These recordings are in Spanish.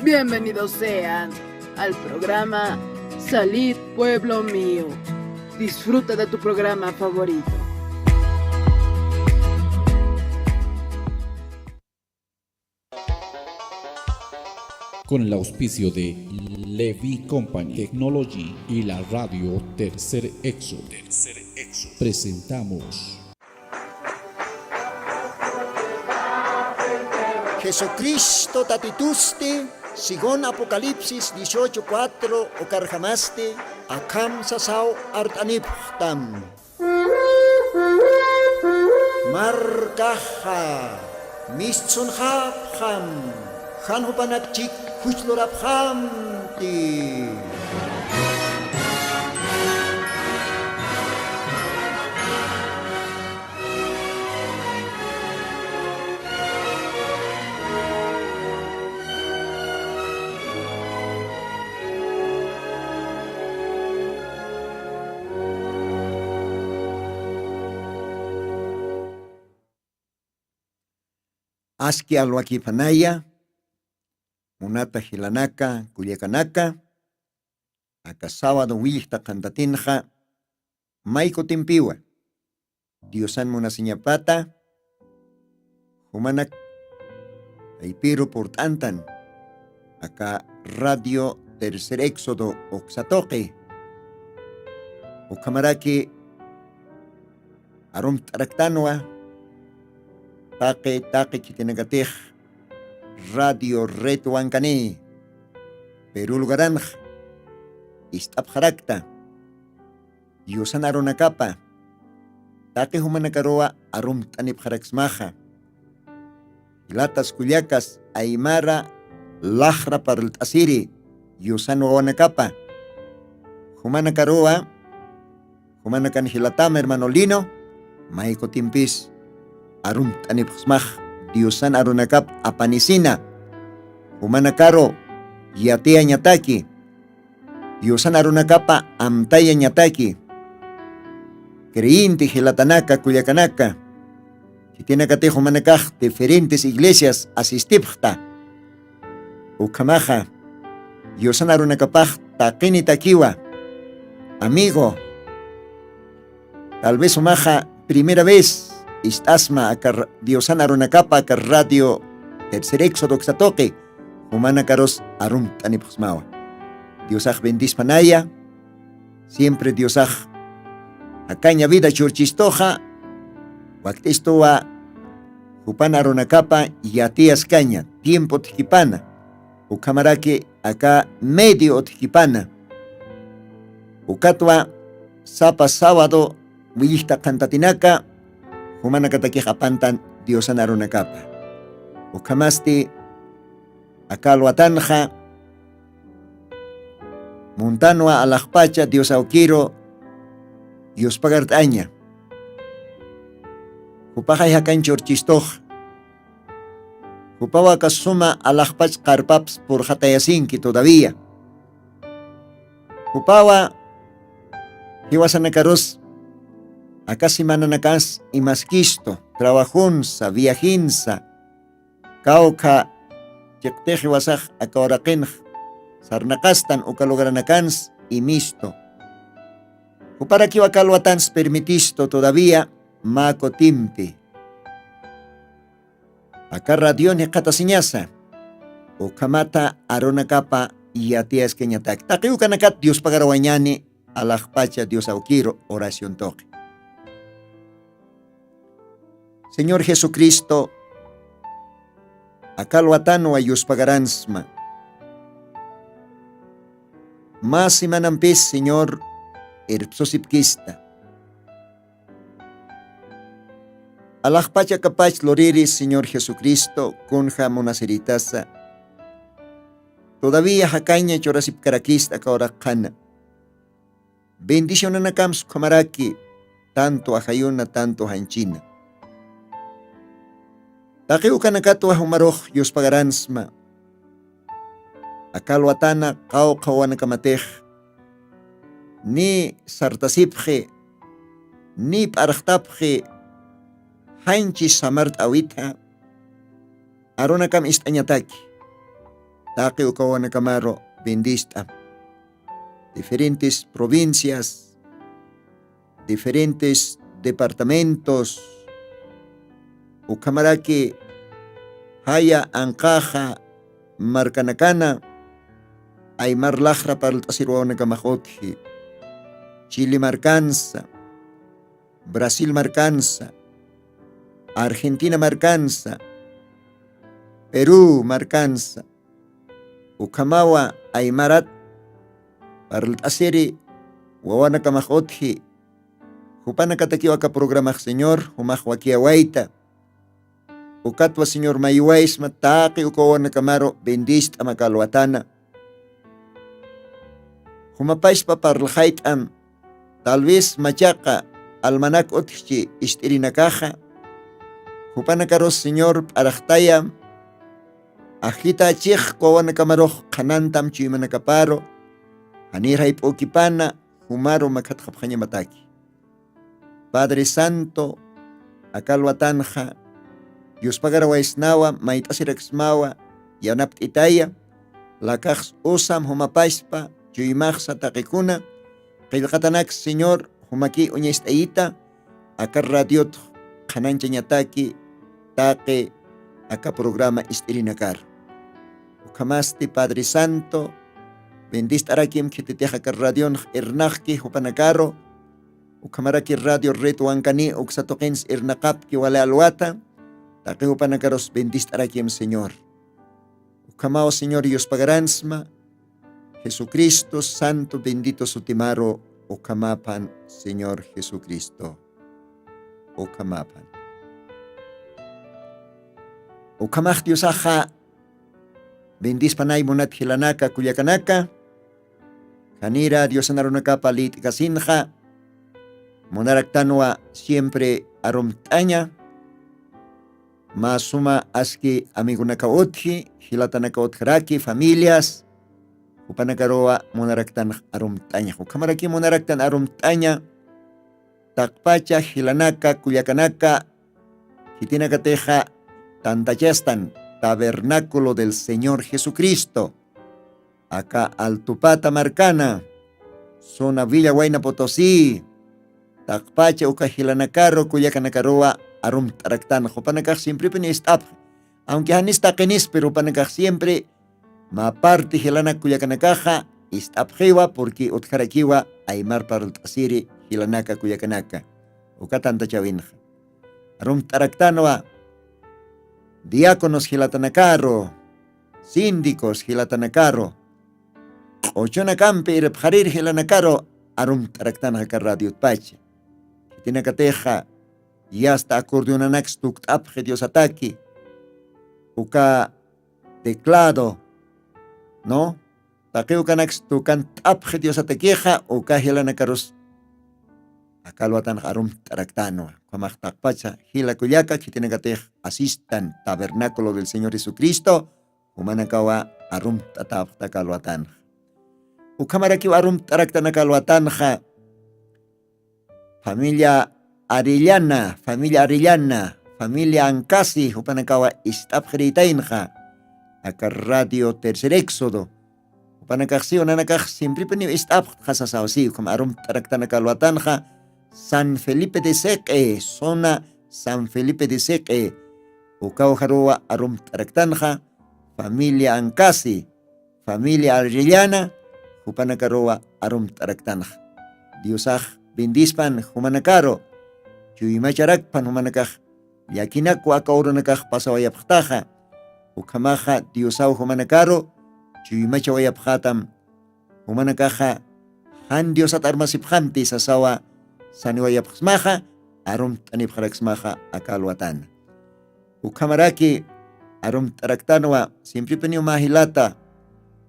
Bienvenidos sean al programa Salid Pueblo Mío. Disfruta de tu programa favorito. Con el auspicio de Levi Company Technology y la radio Tercer Exo, presentamos Jesucristo tatituste, sigon Apocalipsis 18:4 o carjamaste, akam sasao artaniptam. Markaha, mistsun hapham, hanhupanakchik huchloraphamti. Aski alwakipanaya, unata hilanaka, kuyakanaka, akasábado wilta cantatinja, maiko timpiwa, diosan munasiñapata, humanak, aipiro portantan, acá radio Tercer Éxodo oxatoque, okamaraki, arum taraktanwa, Take kitinagatih Radio Reto Ancani Perú Lugaranj Istap Jarakta Yusan Aronacapa Take Humanakaroa Arum Tanip Jaraxmaja Ilatas Culiacas Aymara Lajra Parl Asiri Yusan Oanacapa Humanakaroa Humanakan Hilatam Hermanolino Maiko Timpis Arum tanipxmaj diosan arunakap apanisina humanakaro yatia ñataki diosan arunakapa amtaya ñataki creyente gelatanaka kuyakanaka titinakate humanakaj diferentes iglesias asistipjta ukamaja diosan arunakapaj taqini takiwa amigo tal vez umaja primera vez Istasma akar diosan arunakapa akar radio Tercer Éxodo xatoque humana karos arum tanipxmawa diosaj bendispanaya siempre diosaj akaña vida churchistoja waktistoa hupana arunakapa yatias caña tiempo tijipana ukamaraki acá medio tijipana ukatwa sapa sábado willista cantatinaka Humanakataki hapantan diosan arunakapa. Ukamasti akalwatanja montanwa alajpacha diosa okiro dios pagartaña. Upajay hakan chorchistoj. Upawa kasuma alajpach karpaps por hatayasinki todavía. Upawa hiwasanakaros acá semana nakas y masquisto, trabajunsa, viajinsa, cauca, checteje wasaj, acauraquenj, sarnacastan o calograncans y misto. O para que wacalwatans permitisto todavía, maco timpi. Acá radione catasiñasa, o kamata aronacapa y atias keñatak. Takiukanakat Dios pagarawañani, alajpacha Dios aukiro, oración toque. Señor Jesucristo, akalwatano ayus pagaransma. Mas imanampis, Señor, erpsosipkista. Alajpacha kapach loriris, Señor Jesucristo, kunja monaceritasa. Todavía jacaña chorasip karakista kaurakana. Bendición anakams kamaraki, tanto ajayuna, tanto hanchina. Takiu kanakato humaroj Dios pagaransma. Akalwatana kau kawan kamatej. Ni sartasipje, ni parachtapje, hanchi samart awitha. Arona kam istañataki. taqi ukawana kamaro bendista. Diferentes provincias, diferentes departamentos, ukamaraki haya ankaja markanakana aymar lajra para tasirwana kamajotji, Chile marcanza, Brasil marcanza, Argentina marcanza, Perú marcanza, ukamawa aymarat para tasiri wawana kamajotji, hupana katakiwa ka programa señor, humajwakia waita, ukatwa señor mayuais mataki ukawana kamaro bendist amakalwatana, humapais pa parlajait tal vez machaca almanac otchi istirinakaja, hupana karos señor arachtaya, ajita chich kawana kamaro kanantam chimanakaparo, Hanirhay okipana, humaro makatjapjanya mataki. Padre Santo, akalwatanja, Dios pagarawaisnawa, maitasiraxmawa, yanapt itaya, lakaks usam humapaispa, chuyimaj sa takikuna, kailkatanak Señor, humaki uñestaita, akar radiot, kananchanyataki, take, aka programa istirinakar. Ukamasti Padre Santo, bendist arakim kititeja radion ernajki hupanakaro, ukamaraki radio reto ankani uksatokens ernakap ki wala alwata, taki hupanakaros bendist arakim Señor. Ukamao Señor Dios pagaransma, Jesucristo Santo bendito sutimaro, ukamapan Señor Jesucristo, ukamapan. Ukamaj Dios aja, bendis panay monat hilanaka kuyakanaka, Kanira Dios anarunaka palit kasinja, monaraktanwa siempre aromtaña, masuma aski amigunaka otji, hilatanaka otjaraki, familias, upanakaroa monaraktan aromtaña, ukamaraki monaraktan aromtaña, takpacha hilanaka kuyakanaka, hitinakateja tantachastan, tabernáculo del Señor Jesucristo, acá Altupata Marcana, zona Villa Huayna Potosí, Takpacha Ukajilanacaro, Cuyacanakaroa, Arum Taraktan, Jopanacaj siempre penistap, aunque hanista kenis, pero panacaj siempre, ma parte Hilana Cuyacanakaja, istapjewa, porque Utkarakiwa, Aymar para el Tasiri, Hilanaka Cuyacanaka, Ukatanta Chavinja, Arum Taraktanoa, diáconos Gilatanacaro, síndicos Gilatanacaro, Ochonacampe y Repjarir Gilanacaro, Arum Taraktana Radio Pache. Tiene cateja, y hasta acordeonanax tuctapje Dios ataki, uka teclado, ¿no? Taqueucanax tucantapje Dios ataqueja, uka Gilanacaros, akalwatan Arum Taraktano. Pacha, Gila Cuyaca, que tiene que asistan tabernáculo del Señor Jesucristo, Humanakawa Arum Tatakalwatan. Ukamaraki Arum Taraktanakaluatanja, familia Arillana, familia Ancasi, Upanakawa Istapjeritainja, acá radio Tercer Éxodo, Upanakaxio Nanakaj, siempre penio Istapjasasausi, como Arum Taraktanakaluatanja, San Felipe de Seque, zona San Felipe de Seque, Ukao Jaroa Arum Taraktanja, familia Ancasi, familia Arellana, Jupanakaroa Arum Taraktanja. Diosaj bendispan Humanakaro, Chuymacharakpan Humanakaj, Yakinako Akauronakaj Pasawayaptaja, Ukamaja Diosau Humanakaro, Chuymachawayaphatam, Humanakaja, Han Diosat Armasiphanti Sasawa, Saniwayapxmaja, Arum Tanipjaraxmaja, Akalwatan. Ukamaraki, Arum Taraktanoa, siempre penio mahilata,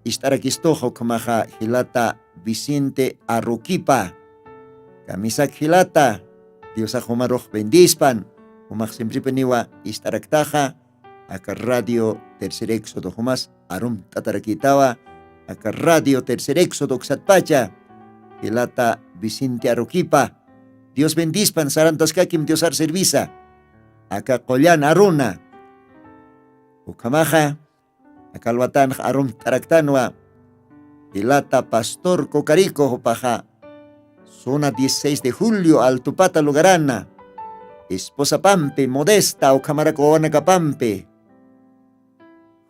Istarakistojo Kamaja, Hilata Vicente Arruquipa, Kamisak Hilata, Diosa Homaroj Bendispan, Humaj siempre peniwa Istaraktaja, Aka Radio Tercer Éxodo, Humas Arum Tatarakitawa, Aka Radio Tercer Éxodo Xatpacha, Hilata Vicente Arruquipa, Dios bendispan sarantaskakim Diosar servisa, acá Collán Aruna, Ukamaja, akalwatan arum taraktanwa Hilata Pastor Cocarico Hopaja zona 16 de julio Altupata Lugarana esposa Pampe Modesta o Camaracoana Capampe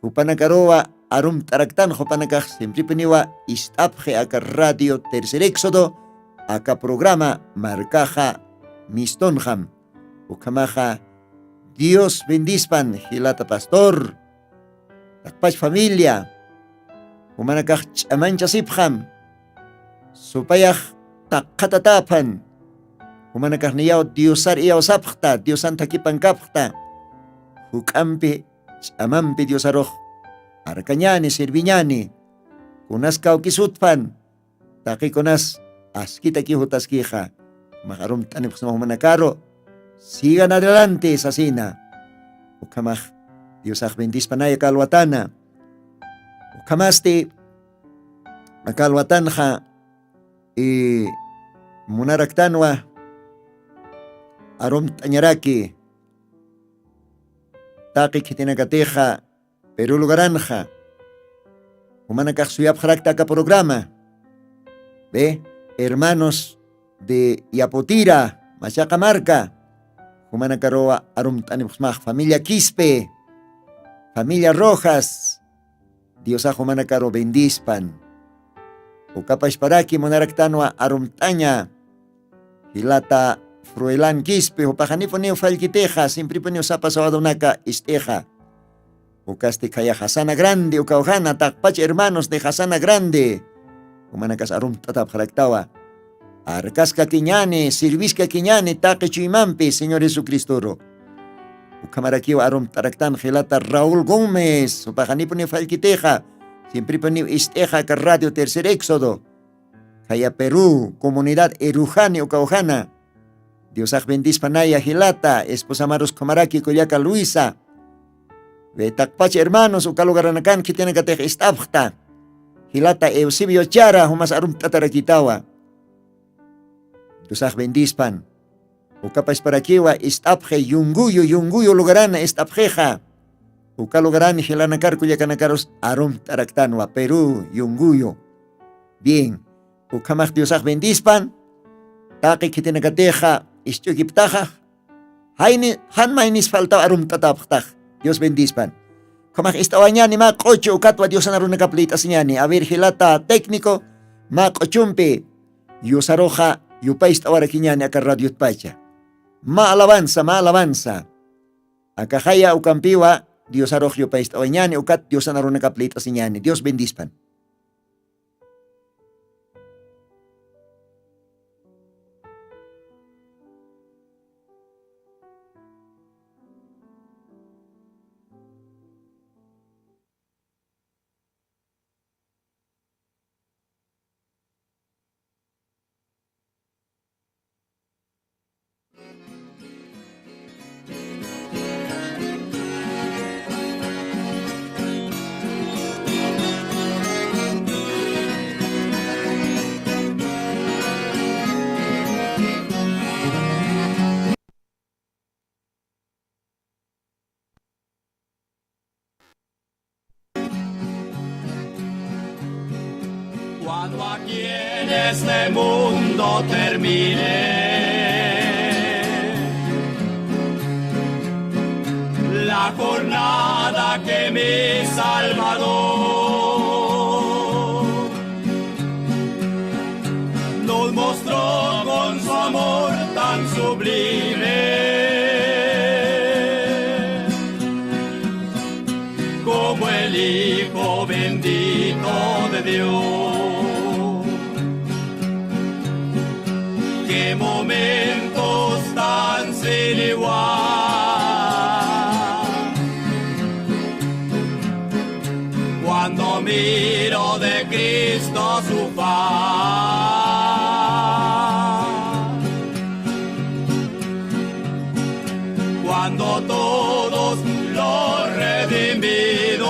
Jupanakaroa arum taraktan Jupanakaj siempre peniwa istapje aka radio Tercer Éxodo aka programa marcaja mistonjam ukamaja Dios bendispan Hilata Pastor takpach familia humanakaj chamancha sipjam supayaj takatatapan humanakaj niyaw Diosar iyaw sapjta Diosan takipan kapjta hukampi chamampi Diosaroj arkañani sirviñani kunas kaukisutpan taki kunas askita kihutaskija maharum tanip humanakaro sigan adelante sasina ukamaj Diosaj bendispanaya kalwatana ukamasti akalwatanja munaraktanwa arum tañaraki taki kitinakateja Perú Lugaranja humanakaj suyapjarakta aka programa ve hermanos de Yapotira Machacamarca humanakaroa arum tanipjmaj familia Quispe familia Rojas Diosaj humanakaro bendispan ukapashparaki munaraktanwa arum taña Hilata Fruelan Quispe upajanipo neo falkiteja siempre poneo sapasawadonaka isteja ukaste kaya Hasana Grande ukaujana takpach hermanos de Hasana Grande humanakas arum tatapjalaktawa arkaska kiñane sirviska kiñane take chuimampi Señor Jesucristo ukamarakiwa arum taraktan Hilata Raúl Gómez upajanipo neo falkiteja siempre poneo isteja ka radio Tercer Éxodo kaya Perú comunidad Erujani ukaujana Diosaj bendispanaya Hilata esposa Maros Comaraki Coyaca Luisa Betakpach hermanos ukalugaranakan kitena katej istapjta Hilata Eusebio Chara humas arum tatarakitawa Diosaj bendispan ukapashparakiwa istapje yunguyo lugarana istapjeja ukalugarani hilanakar kuyakanakaros arum taraktanwa Perú yunguyo bien ukamaj Diosaj bendispan taki kitena kateja istyukiptaja hanmainis falta arum tatapjtaj Dios bendispan. Kamaj istawañani ma qocho ukatwa Dios anaruna kaplita señani. A ver Hilata técnico ma qochumpe Diosarroja yupaist awara kiñani aka radio pacha. Ma alabanza. Akajaya ukampiwa Diosarroj yupaist awañani ukat Dios anaruna kaplita señani. Dios bendispan. Cuando aquí en este mundo termine la jornada que mi Salvador nos mostró con su amor tan sublime, como el Hijo bendito de Dios. Qué momentos tan sin igual, cuando miro de Cristo su faz, cuando todos los redimidos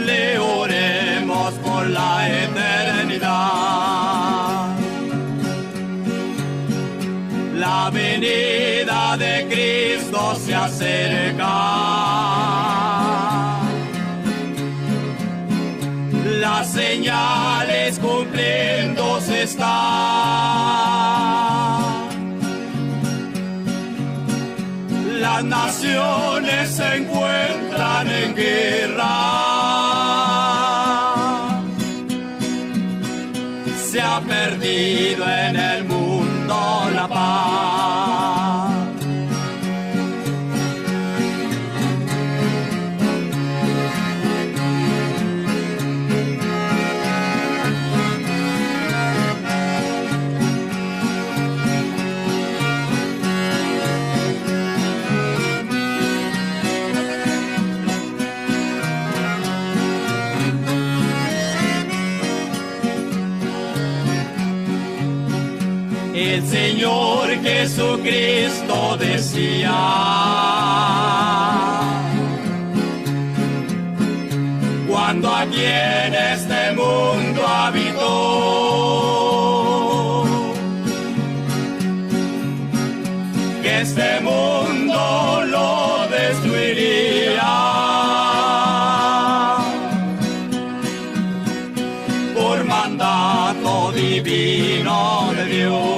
le oremos por la eternidad. La venida la de Cristo se acerca. Las señales cumpliéndose están. Las naciones se encuentran en guerra. Se ha perdido en el mundo la paz. El Señor Jesucristo decía: cuando aquí en este mundo habitó, que este mundo lo destruiría por mandato divino de Dios.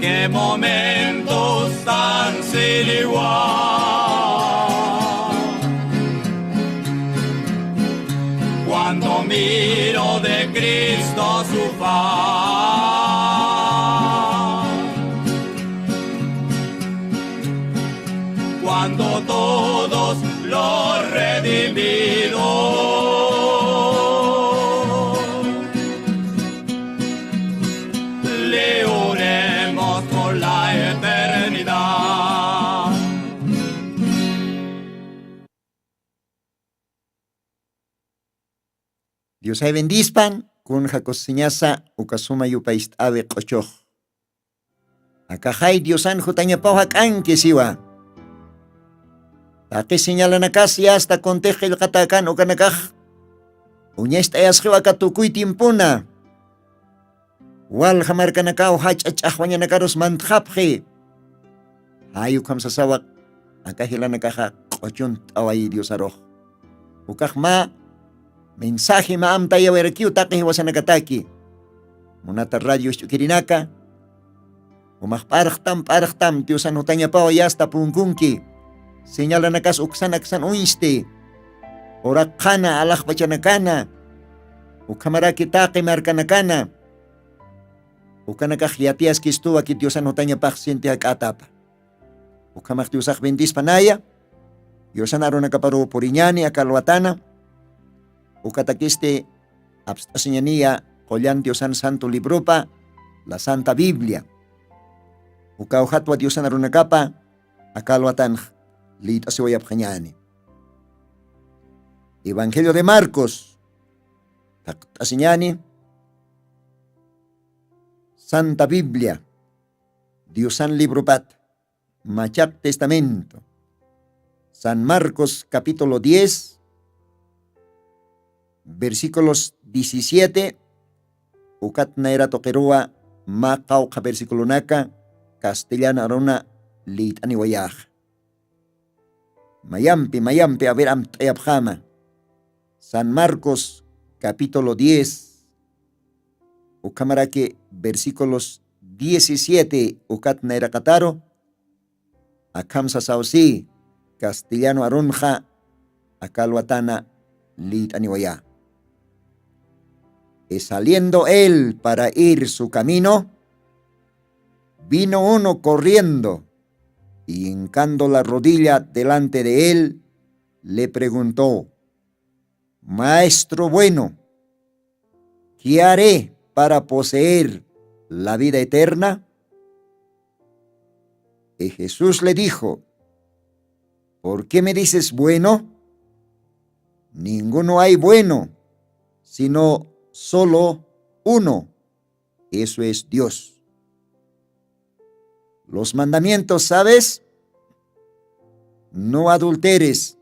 Qué momentos tan sin igual, cuando miro de Cristo su faz, cuando todos los redimidos le oremos por la eternidad. Dios hay bendispan kun jakosiñasa ukasuma yupaist ave qochoh. Akajay Diosan jutañapau hakanki siwa. Taki señalanakas ya hasta conteje el katakan ukanakaj. Uñesta yasjiwa katukuy timpuna. Wal hamarkanakaw hachachahwañanakaros mantjapje. Hayu kamsasawak akahilanakaja qochun taway Dios aroj. Ukajma mensaje maam tayo werkiu taki wasanakataki. Munata radio chukirinaka. Umahparajtam Diosan hutañapau ya hasta punkunki. Señalanakas uksanaksan uinste. Orakana alaj pachanakana. Ukamaraki taki markanakana. Ukanakaj yatias kistuwa ki Diosan hutañapaj siente akatapa. Ukamaj Diosaj bendispanaya. Diosan aronakaparu puriñani akalwatana. Ukatakiste abstasiñania kollan Diosan santo libropa la Santa Biblia. Ukauhatwa Diosan aronakapa akalwatan lit asiwayapjañani. Evangelio de Marcos takasiñani Santa Biblia Diosan libropat Machak Testamento San Marcos capítulo 10 versículos 17 ukat naira tokerua makauka versículo naka castellana arona lit aniwayaj. Mayampi a ver amtayabjama. San Marcos capítulo 10 ukamarake versículos 17 ukat naira kataro akamsa sausi castellano aronja akalwatana lit aniwayaj. Y saliendo él para ir su camino, vino uno corriendo y hincando la rodilla delante de él, le preguntó: Maestro bueno, ¿qué haré para poseer la vida eterna? Y Jesús le dijo: ¿por qué me dices bueno? Ninguno hay bueno, sino solo uno, eso es Dios. Los mandamientos, ¿sabes? No adulteres,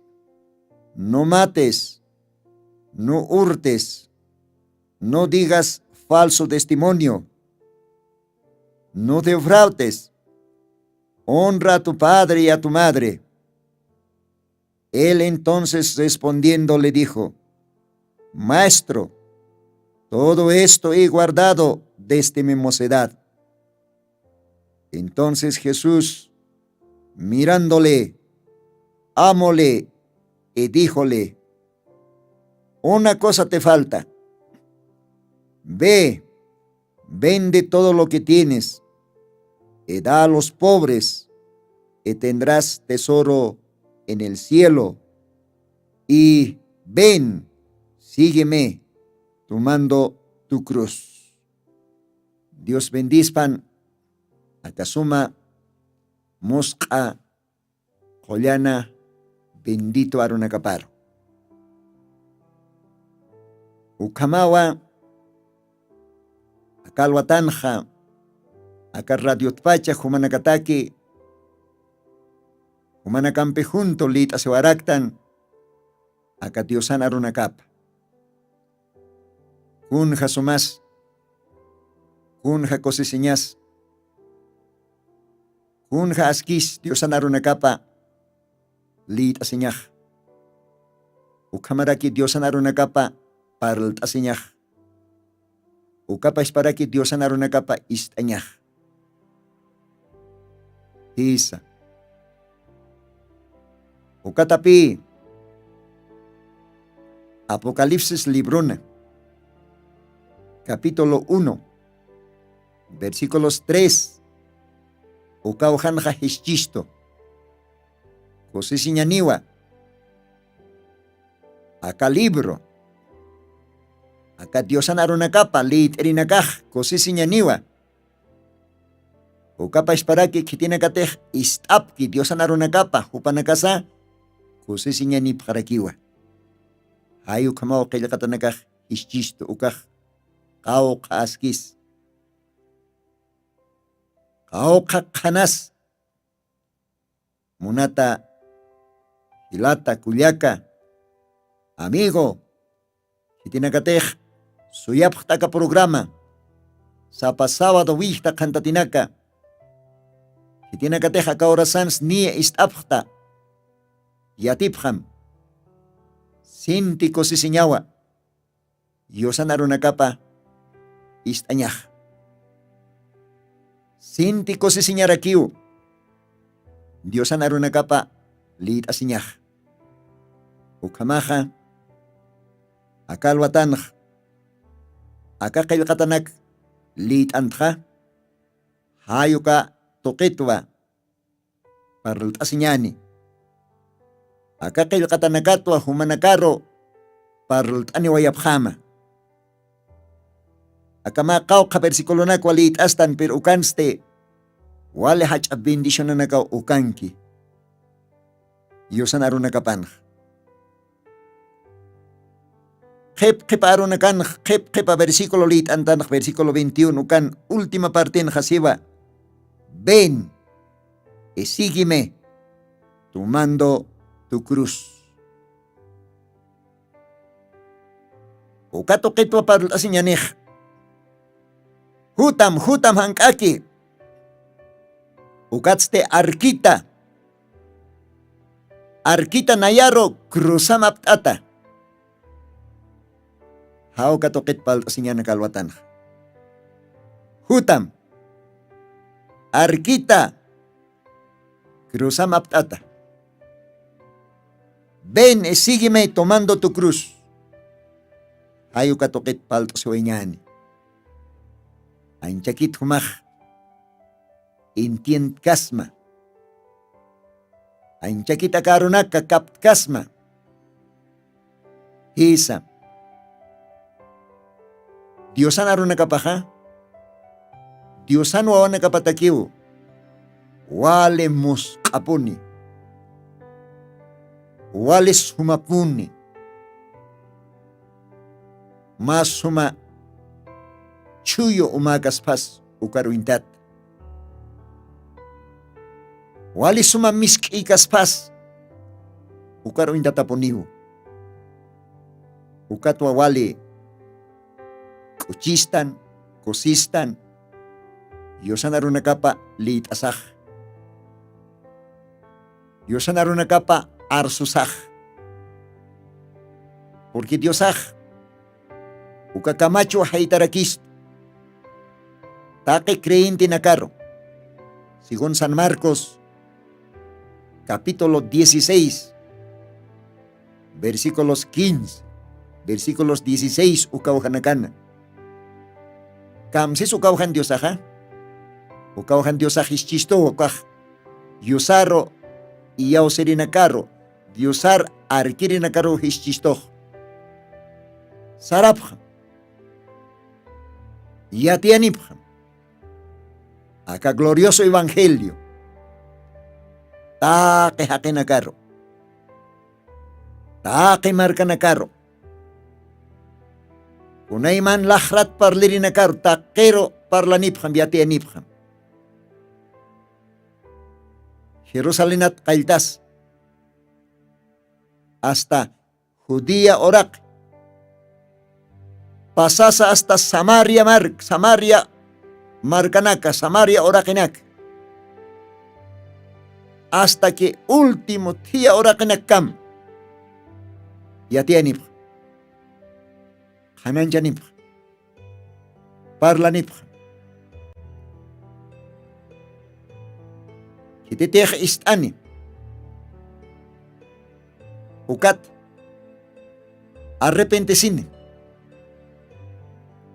no mates, no hurtes, no digas falso testimonio, no defraudes, honra a tu padre y a tu madre. Él entonces respondiendo le dijo, Maestro, todo esto he guardado desde mi mocedad. Entonces Jesús, mirándole, amóle y díjole, una cosa te falta. Ve, vende todo lo que tienes y da a los pobres y tendrás tesoro en el cielo. Y ven, sígueme, tomando tu cruz. Dios bendizpan akasuma mosqa Jollana bendito arunakaparo. Ukamawa akalwatanja akar radiotpacha humanakataki humanakampe junto lit asewaraktan akatiosan arunakapa. Kunja sumas, kunja cosisiñas, kunja askis diosan arunakapa lit asiñaj. Ukamaraki diosan arunakapa parlt asiñaj. Ukapa isparaki diosan arunakapa istañaj. Isa. Ukatapi Apocalipsis librona. Capítulo 1, versículos 3. Ukauhanja hischisto. Cosisiñaniwa. Acá libro. Acá diosan arunakapa lit erinakaj cosisiñaniwa. Ukapa isparaki kitinakatej istapki diosan arunakapa hupanakasa cosisiñani parakiwa. Ayu kamao qillqatanakaj hischisto ukaj. Qawqa askis. Qawqa qanas. Munata hilata kullaka. Amigo. Hitinakatej suyapqtaka programa. Sapa sábado wihta kantatinaka. Hitinakatej akaorasans nie istapqta. Yatipjam. Sinti cosisiñawa. Yosan arunakapa istañaj. Sinti cosisiñarakiu. Diosan arunakapa lit asiñaj. Ukamaja akalwatanj. Akaqillqatanak lit antja. Hayuka toqitwa parlt asiñani. Akaqillqatanakatwa humanakaro parlt aniwayapjama. Akama qawqa versículo nakwa lit astan per ukanste wale hach bendición naka ukanki. Yosan arunakapanj. Qep arunakan qep versículo lit antanj versículo 21 ukan última parte en hasiba. Ven y sígueme tomando tu cruz. Ukato qetwa parl asiñanej. Hutam hankaki. Ukatste arkita. Arkita nayaro cruzamaptata. Hao katokit pal asiñana kalwatan. Hutam. Arkita. Cruzamaptata. Ven y sígueme tomando tu cruz. Hayo katokit pal sueñani. Anchakit humaj. Intient kasma. Anchakita karunaka kapt kasma. Hisa. Diosan arunakapaja. Diosan wawanakapatakiu. Wale muskapuni. Wale sumapuni. Mas suma chuyo umagaspas ukaruintat. Wali suma miskikaspas ukaruintat aponiu. Ukatwa wali kuchistan, kosistan, Yosanaruna kapa liitasaj. Yosanaruna kapa arsusaj. Porque Diosaj ukakamacho haitarakist. Taque creyente nakaro. Según San Marcos, capítulo 16, versículos 15, versículos 16 ukawhanakana. Kamsis ukawhan Diosaja. Ukawhan Diosaj ischisto ukaj. Diosaro iyao serinakaro. Diosar arkirinakaro ischisto. Sarapja. Yatianipja. Acá glorioso evangelio. Taque hakenakaro. Taque marcanakaro. Kunayman lahrat parlirinakaro. Taquero parlanipjam yatianipjam. Jerusalenat kailtas. Hasta Judía orak. Pasasa hasta Samaria Marcanaka, Samaria orakenak. Hasta que último día orakenak kam. Yatianip. Hananjanip. Parlanip. Kititech istani. Ukat. Arrepentesini.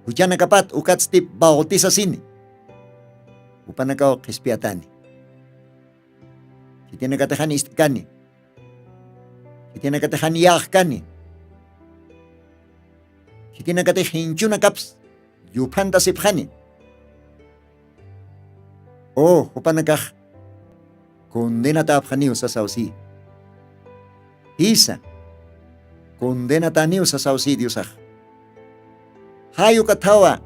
Hujana kapat ukat stip bautiza sini. Upanakaw kispiatani. Kitina katahan istkani. Kitina katahan yakani. Kitina katahin chuna kaps. Yupanta sipkhani. Oh, upanakah. Kondena tapkhani sa sausi. Isa. Kondena taniw sa sausi Diyosah. Hayo katawa.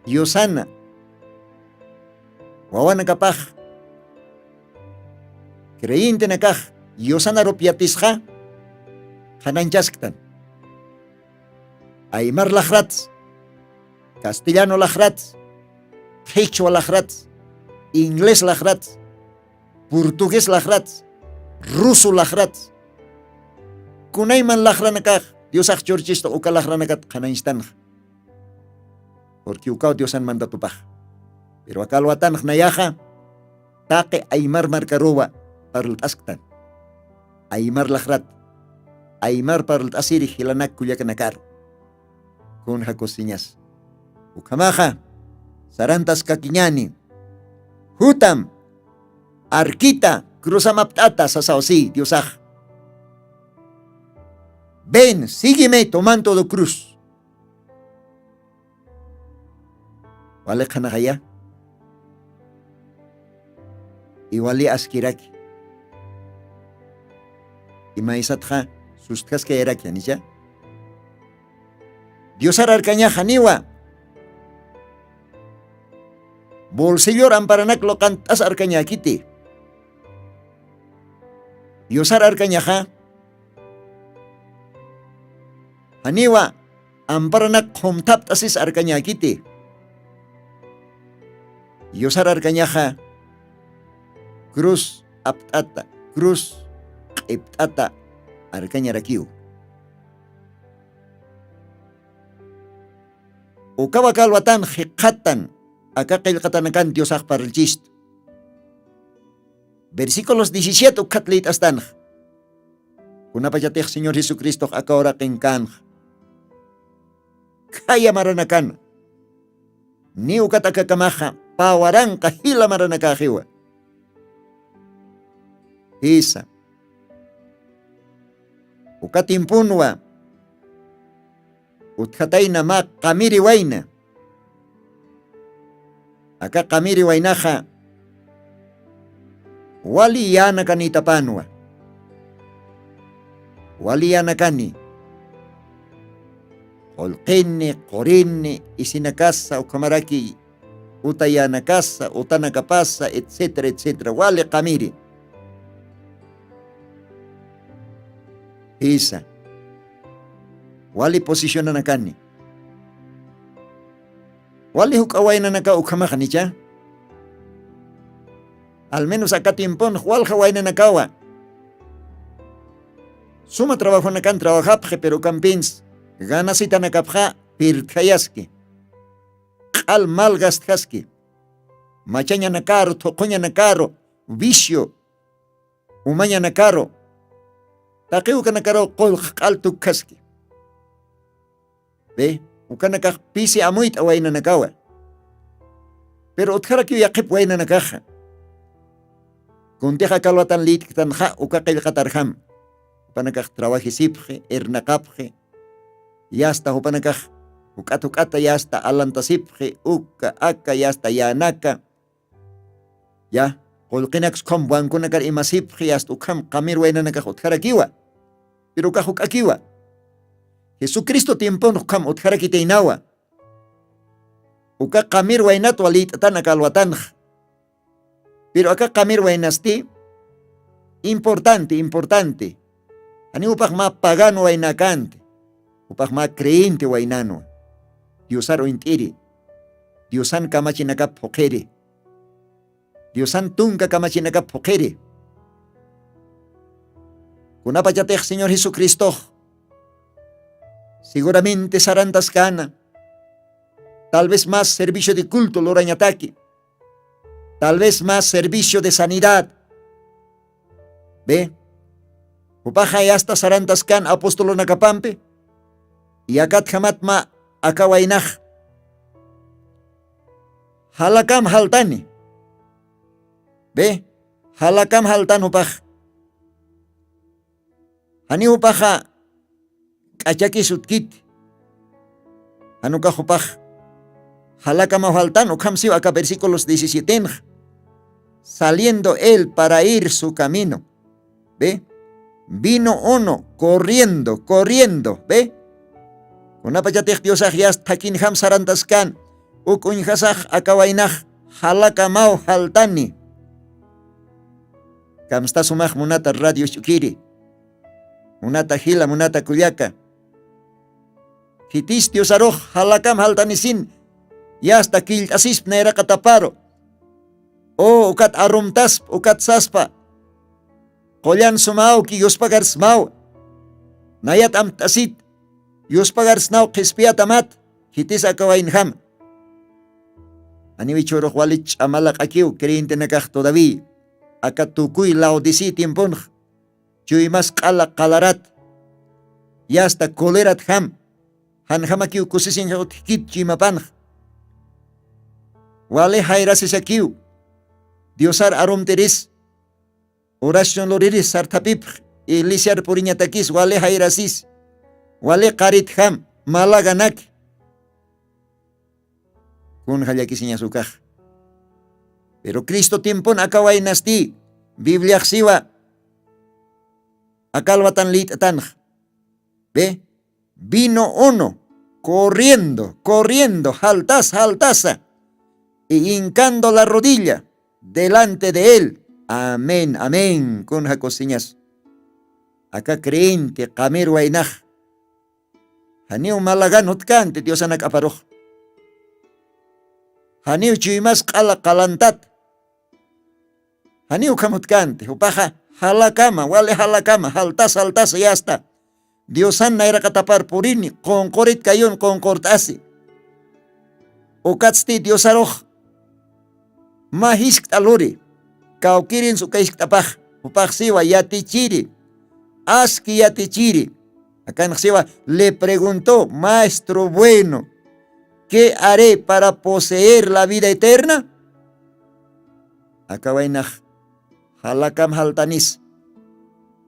Yosana. Wawa nakapaj. Creyente nakaj. Yosana ropiatisja. Hananchasktan. Aymar lajrats. Castellano lajrats. Quechua lajrats. Inglés lajrats. Portugués lajrats. Ruso lajrats. Kunayman lajra nakaj. Diosaj chorchisto ukalajranakat kanainstanj. Porque ukao Diosan manda tupaj. Pero akalwatanj nayaja. Taque aymar marcaroba parlt asktan. Aymar lajrat. Aymar parlt asiri hilanak kuyakanakar. Kun hakosiñas. Ukamaja. Sarantas kakiñani. Hutam. Arquita. Cruzamaptata sasausi Diosaj. Ven, sígueme tomando tu cruz. Wale kanakaya. Iwali askiraki. Imaisatja suskas que era kianisha. Dios ararcaña janiwa. Bolsillo ramparanak lo cantas arcaña kiti. Dios ararcaña ja. Haniwa, amparanak homtap tasis arkaña kiti. Yosar arkañaja. Cruz aptata, cruz iptata arkaña rakiu. Ukawakalwatan hikatan akakilkatanakan Diosak paralchist. Versículos 17 ukatlit astan. Kunapayatih Señor Jesucristo akahora kenkan. Kaya maranakan. Ni ukatakakamaha pawarang kahila maranakahiwa. Isa. Ukatimpunwa. Utkatay na ma kamiri wayna. Aka kamiri waynaha. Wali yana kanita panwa. Wali yana kani. Olqinni, qorinni, isinakasa, ukamaraki, utayanakasa, utanakapasa, etcétera, etcétera. Wale kamiri. Isa. Wali posisyonan nakani. Wali huk awaynanaka ukhamaqnicha. Al menos acá tiempon walja waynanakawa. Suma trabajo nakan trabajapje pero campins ganasita nakapja pirthayaski. Al malgastaski. Machaña nakaro, tocoña nakaro, vicio. Umaña nakaro. Taqiu kanakaro qol qaltu kaski. Ve, ukanaka pisi amuit awayna nakawa. Pero utkaraki yaqip wayna nakaja. Kunteja kalwatan lit tanja ukaqil qatarham. Upanakaj trabajisipje, ernaqapje. Yasta upanakaj ukata yasta alantasipje, uka aka yasta yanaka. Ya, qolqinax kom wankunakar imasipje yasta ukam qamir wayna nakaj utkarakiwa. Pero kahuk akiwa. Jesucristo tiempo kam utkarakiteinawa. Uka qamir waynat walit tanakalwatan. Pero acá qamir waynasti importante. Ani upak ma pagano waynakante. Upak ma creyente waynano. Diosaro intiri. Diosan kamachinaka pokere. Diosan tunka kamachinaka pokere. Kunapayatej Señor Jesucristo. Seguramente sarantas cana. Tal vez más servicio de culto lorañataki. Tal vez más servicio de sanidad. Ve. Upaja y hasta sarantas can apóstolo nakapampe. Y akat hamatma akawainaj. Halakam haltani. Ve. Halakam haltan upaj. Hani upaja kachaki sutkit. Anuka upaj. Halakam haltan ukamsiu acá versículos 17. Saliendo él para ir su camino. ¿Ve? Vino uno corriendo. ¿Ve? Kunapayatej diosaj yas takin ham sarantaskan. Ukunjasaj akawainaj halakamau haltani. Kamsta sumaj munata radio shukiri. Munata hila, munata kuyaka. Hitis diosaroj halakam haltanisin. Yasta kil asisp nera kataparo. O ukat arumtas, ukat saspa. Kolyan sumau ki yuspagar smau. Nayat am tasit. Yuspagar snau kispiat amat. Hitis akawain ham. Aniwichoro walich amalak akiu creyente nakaj todavía. Akatukuy laodisi tiempon. Chuymas qala qalarat. Yasta kolerat ham. Han hamakiu kusisin hikit chimapan. Wale hairasis akiu. Diosar arom teris. Oración loriris sartapip. Ilisiar puriñatakis. Wale hairasis. Wale qarit ham. Malaganak. Kun hayakisinya sukaj. Pero Cristo tiempon akaway nasti. Biblia siwa. Akalwatan litatan. Ve. Vino uno. Corriendo. Haltasa. Y hincando la rodilla delante de él. Amén. Con jacosiñas. Acá creyente, kamer wainaj. Haniu malagan utkante, Dios anak aparoj. Haniu chuymas kalantat. Haniu kamutkante, upaja halakama, haltas ya está. Diosan naira katapar purini, konkorit kayon konkortasi. Ukatsti diosaroj. Mahisk taluri. Kaukirin sukaisk tapaj. Upajsiwa yatichiri. Aski yatichiri. Acá Siwa le preguntó, maestro bueno, ¿qué haré para poseer la vida eterna? Acá vainaj. Halakam haltanis.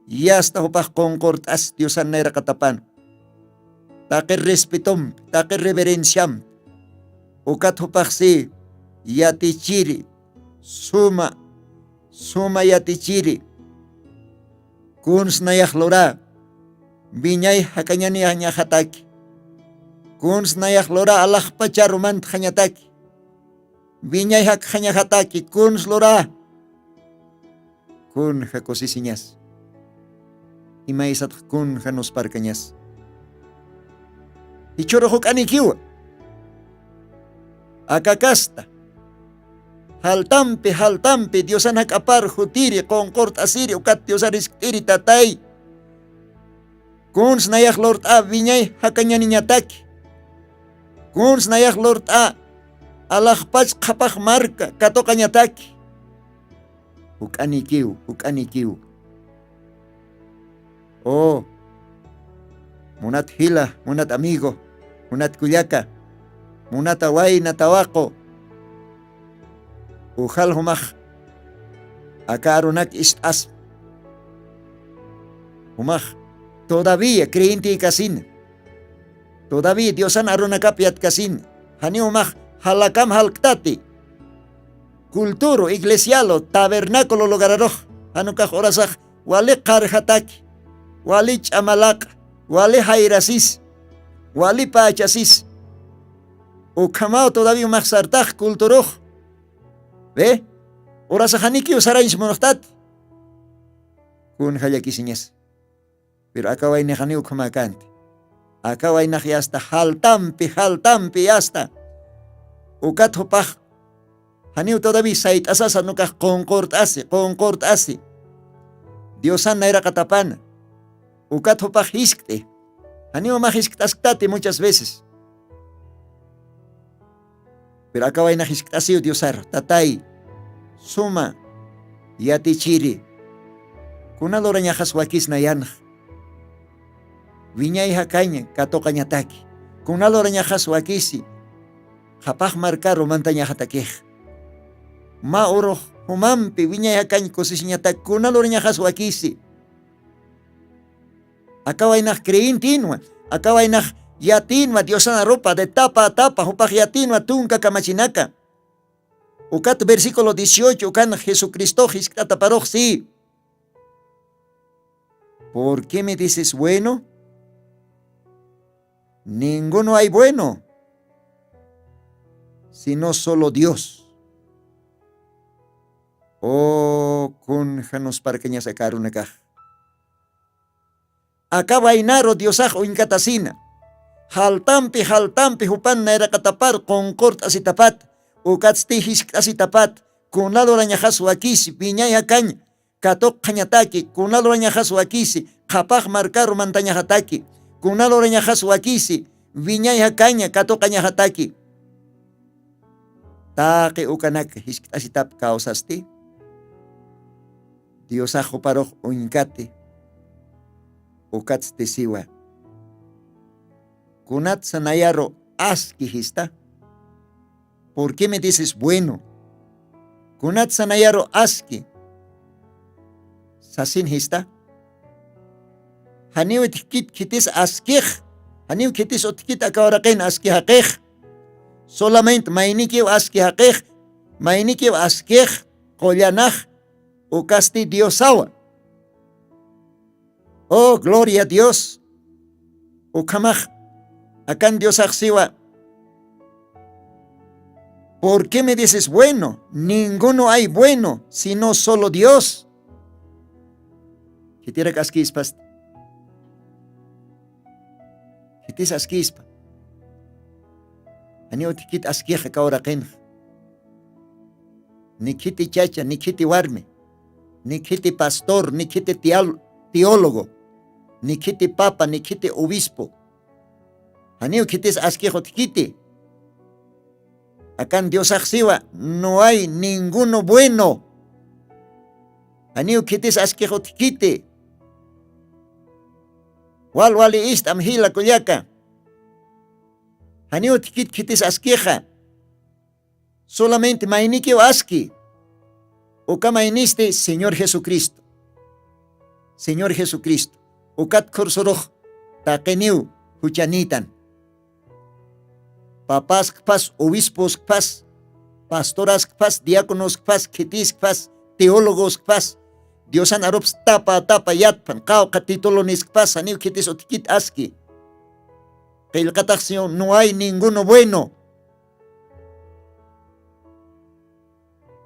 Y hasta upaj concortas diosan naira katapan. Taque respetom, taque reverenciam. Ukat upajsi. Yatichiri. Suma yatichiri. Kuns nayah lora. Binyay hakanyani hanya hataki. Kuns nayah lora Allah pacarumant hanyataki. Binyay hak hanya hataki. Kuns lora. Kun hakosisiñas. Imaisat kun hanus parkanyas. Ichoro hok anikiwa. Akakasta. Haltampi Diosan hakapar jutiri concort asiri ukat Diosan riskiri tatay. Kuns nayak Lord a viñay hakanya niñataki. Kuns nayak Lord a alakpach kapag marka katokanyataki. Hukanikiw. Oh, munat hila, munat amigo, munat kuyaka, munat away na tawako. Ujal humaj, akarunak istas. Humaj, todavía creyente kasin. Todavía Diosan arunakapiat kasin. Hani humaj, halakam halktati. Kulturo, iglesialo, tabernáculo logararoj. Hanukaj orasaj, wale karhataki. Wali chamalak, wali jairasis, wali pachasis. Ukamao todavía maxartaj kulturoj. ¿Ve? Ora sajaniki usaraish monostat. Kun hayakisiñas. Pero acá vai nejani ukamakante. Acá vai naji hasta haltampi hasta. Ukat hopaj. Haniu todavía sait asasa nukaj concord asi. Diosan naira katapana. Ukat hopaj hiskte. Haniu majisktasktati muchas veces. Pero acá vai najisktasio diosar. Tatay. Suma. Yati chiri. Kunalora ñajas wakis nayanj. Viñay hakaña katokañataki. Kunalora ñajas wakisi. Japaj marcaro mantañajatakej. Ma oro humampi viñay hakaña kosisiñatak. Kunalora ñajas wakisi. Acá vainaj creintinua. Acá vainaj yatinua diosana ropa de tapa a tapa. Hupaj yatinua tunka kamachinaka. Ukat versículo 18, ukan Jesucristo hiskataparoj sí. ¿Por qué me dices bueno? Ninguno hay bueno, sino solo Dios. Oh, kunjanos parqueña sacar una caja. Acá vainaro diosaj o incatasina. Haltampi hupan naira katapar con cortas y tapat. Ukatstihis asitapat, kunalo rañajas wakisi, piñay akañ, katok kañataki, kunalo rañajas wakisi, kapaj marcaro mantañajataki, kunalo rañajas wakisi, viñay akaña, katok kañajataki. Taki ukanak hiskasitap kausasti. Diosajo paroj uinkate, ukatstesiwa. Kunat sanayaro aski hista. ¿Por qué me dices bueno? Kunat sanayaro aski. Sasin hista. Haniu etkit kitis askij. Haniu kitis otkit akawaraqin aski haqij. Solamente mainikiw aski haqij. Mainikiw askij. Kollanaj. Ukasti Diosawa. Oh, gloria a Dios. Ukamaj. Akan Diosaj siwa. ¿Por qué me dices bueno? Ninguno hay bueno, sino solo Dios. Kitira kaskispas. Kitis askispa. Ani otikit askija kauraqin. Ni kiti chacha, ni kiti warme. Ni kiti pastor, ni kiti teólogo. Ni kiti papa, ni kiti obispo. Ani kitis askija otikiti. Acá en Dios axiva no hay ninguno bueno. Aniu kitis asquejotikite. Wali ist amhila kuyaka. Aniu tikit kitis asqueja. Solamente mainiki o aski. O kamainiste Señor Jesucristo. Señor Jesucristo. O kat kursoroj taqeniu huchanitan. Papás kpas, obispos kpas, pastoras kpas, diáconos kpas, kitis kpas, teólogos kpas, Diosan arops tapa yatpan, kauka titolonis kpas, aniu kitis otikit aski. Qilqataxio no hay ninguno bueno.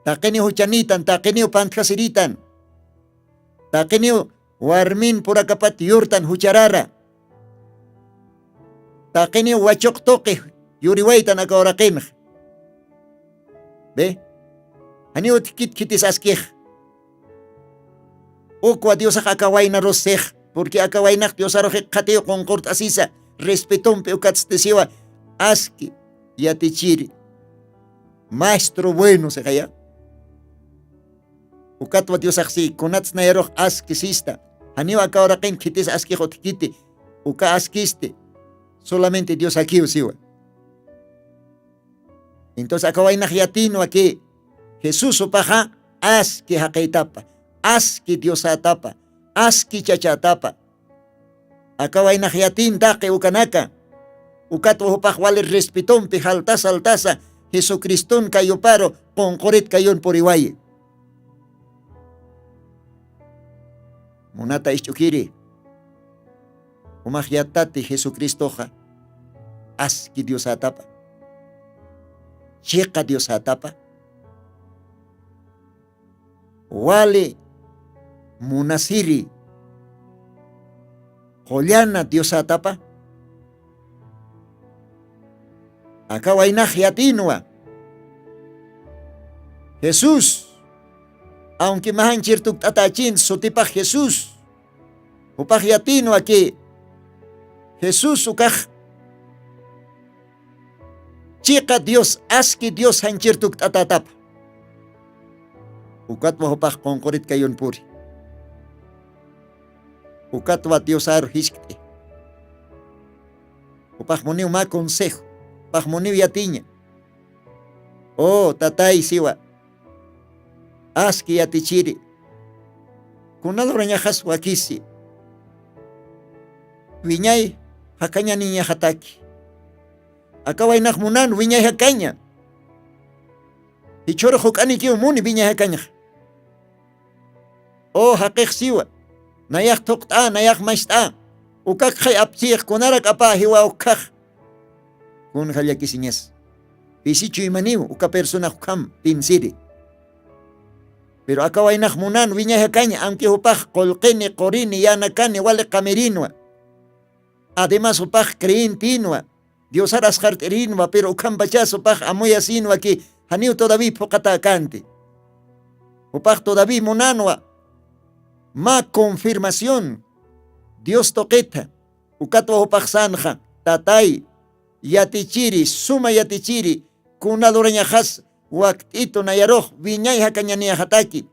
Taqeni huchanitan, taqeni pantkasiritan, taqeni warmin purakapat yurtan hucharara, taqeni wachok toqi. Yuriwaitan akawaraqinj. Ve. Haniu kitis askej. Okwa Dios akawayna rosej. Porque akawayna Dios aroje kateo con cort asisa. Respetón peukats tesiwa. Aski yatichiri. Maestro bueno se kaya. Ukatwa Dios aksi kunats na yaroj aski sista. Haniu akawarakin kitis aski hotkiti. Uka askiste. Solamente Dios aquí usiwa. Entonces akawayna yatino aquí. Jesús upaja aski hakaitapa. Aski Dios atapa. Aski chachatapa. Akawayna yatin dake ukanaka. Ukatwa upaj wale respetón pijaltasa altasa. Jesucristón kayo paro. Ponkorit kayon poriwaye. Munata ischukiri. Umahyatati Jesucristoja. Aski Dios atapa. Chica Dios atapa. Wale munasiri. Jollana Dios atapa. Acá wainajiatinua. Jesús. Aunque mahanchir tuk tatachin sotipa Jesús. Upajiatino aquí. Jesús ukaj. Chica Dios, aski Dios hanchir tuk tatatap. Ukatwa upaj konkorit kayon puri. Ukatwa Dios ar hiskte. Upaj moniu ma consejo. Upaj moniu yatiña. Oh, tatay siwa. Aski yatichiri. Kunalo rañajas wakisi. Viñay hakaña niña hataki. Akawaynak munan viñay hakaña. Hichoro hukani kiyo muni viñay hakaña. Oh hakik siwa. Nayak tukta, nayak maishta. Ukak khay apchik kunarak apa hiwa ukak. Kun halyakisinyas. Pisichu imaniw uka persona hukam pinsiri. Pero akawaynak munan viñay hakaña. Aunque upaj kolkeni, korini, yanakani, wale kamerinoa. Además upaj creintinua. Dios aras harterinua, pero ukam bachas upaj amoyasinua que haniu todavía pokatakante. Upaj todavía munanua. Ma confirmación. Dios toqueta. Ukatwa upaj sanja. Tatay. Yatichiri. Suma yatichiri. Kunadoreñajas. Waktito nayaroj. Viñay hakañania hataki.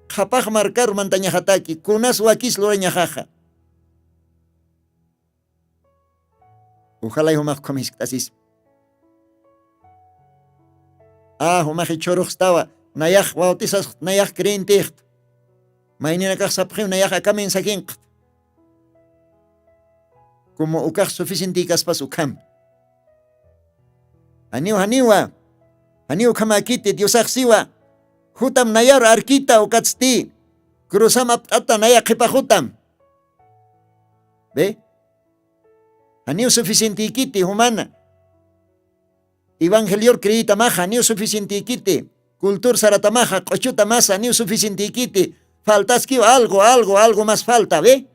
Japaj marcar mantaña hataki. Kunas wakis loreñajaja. Ojalá y humaj komistasis. Humaj choroj estaba. Nayaj bautizas nayaj creyente. Mañana kasapje nayaj akamen sakin. Como ukaj suficiente kaspas ukam. Haniwa. Haniu kamakite Dios siwa. Hutam nayar arkita ukatsti. Cruzam aptata nayaj kipahutam. ¿Ve? Haniu suficiente kiti humana. Evangelior creíta maja, haniu suficiente kiti. Cultur saratamaja, cochuta masa, haniu suficiente kiti. Faltas que algo más falta, ¿ve?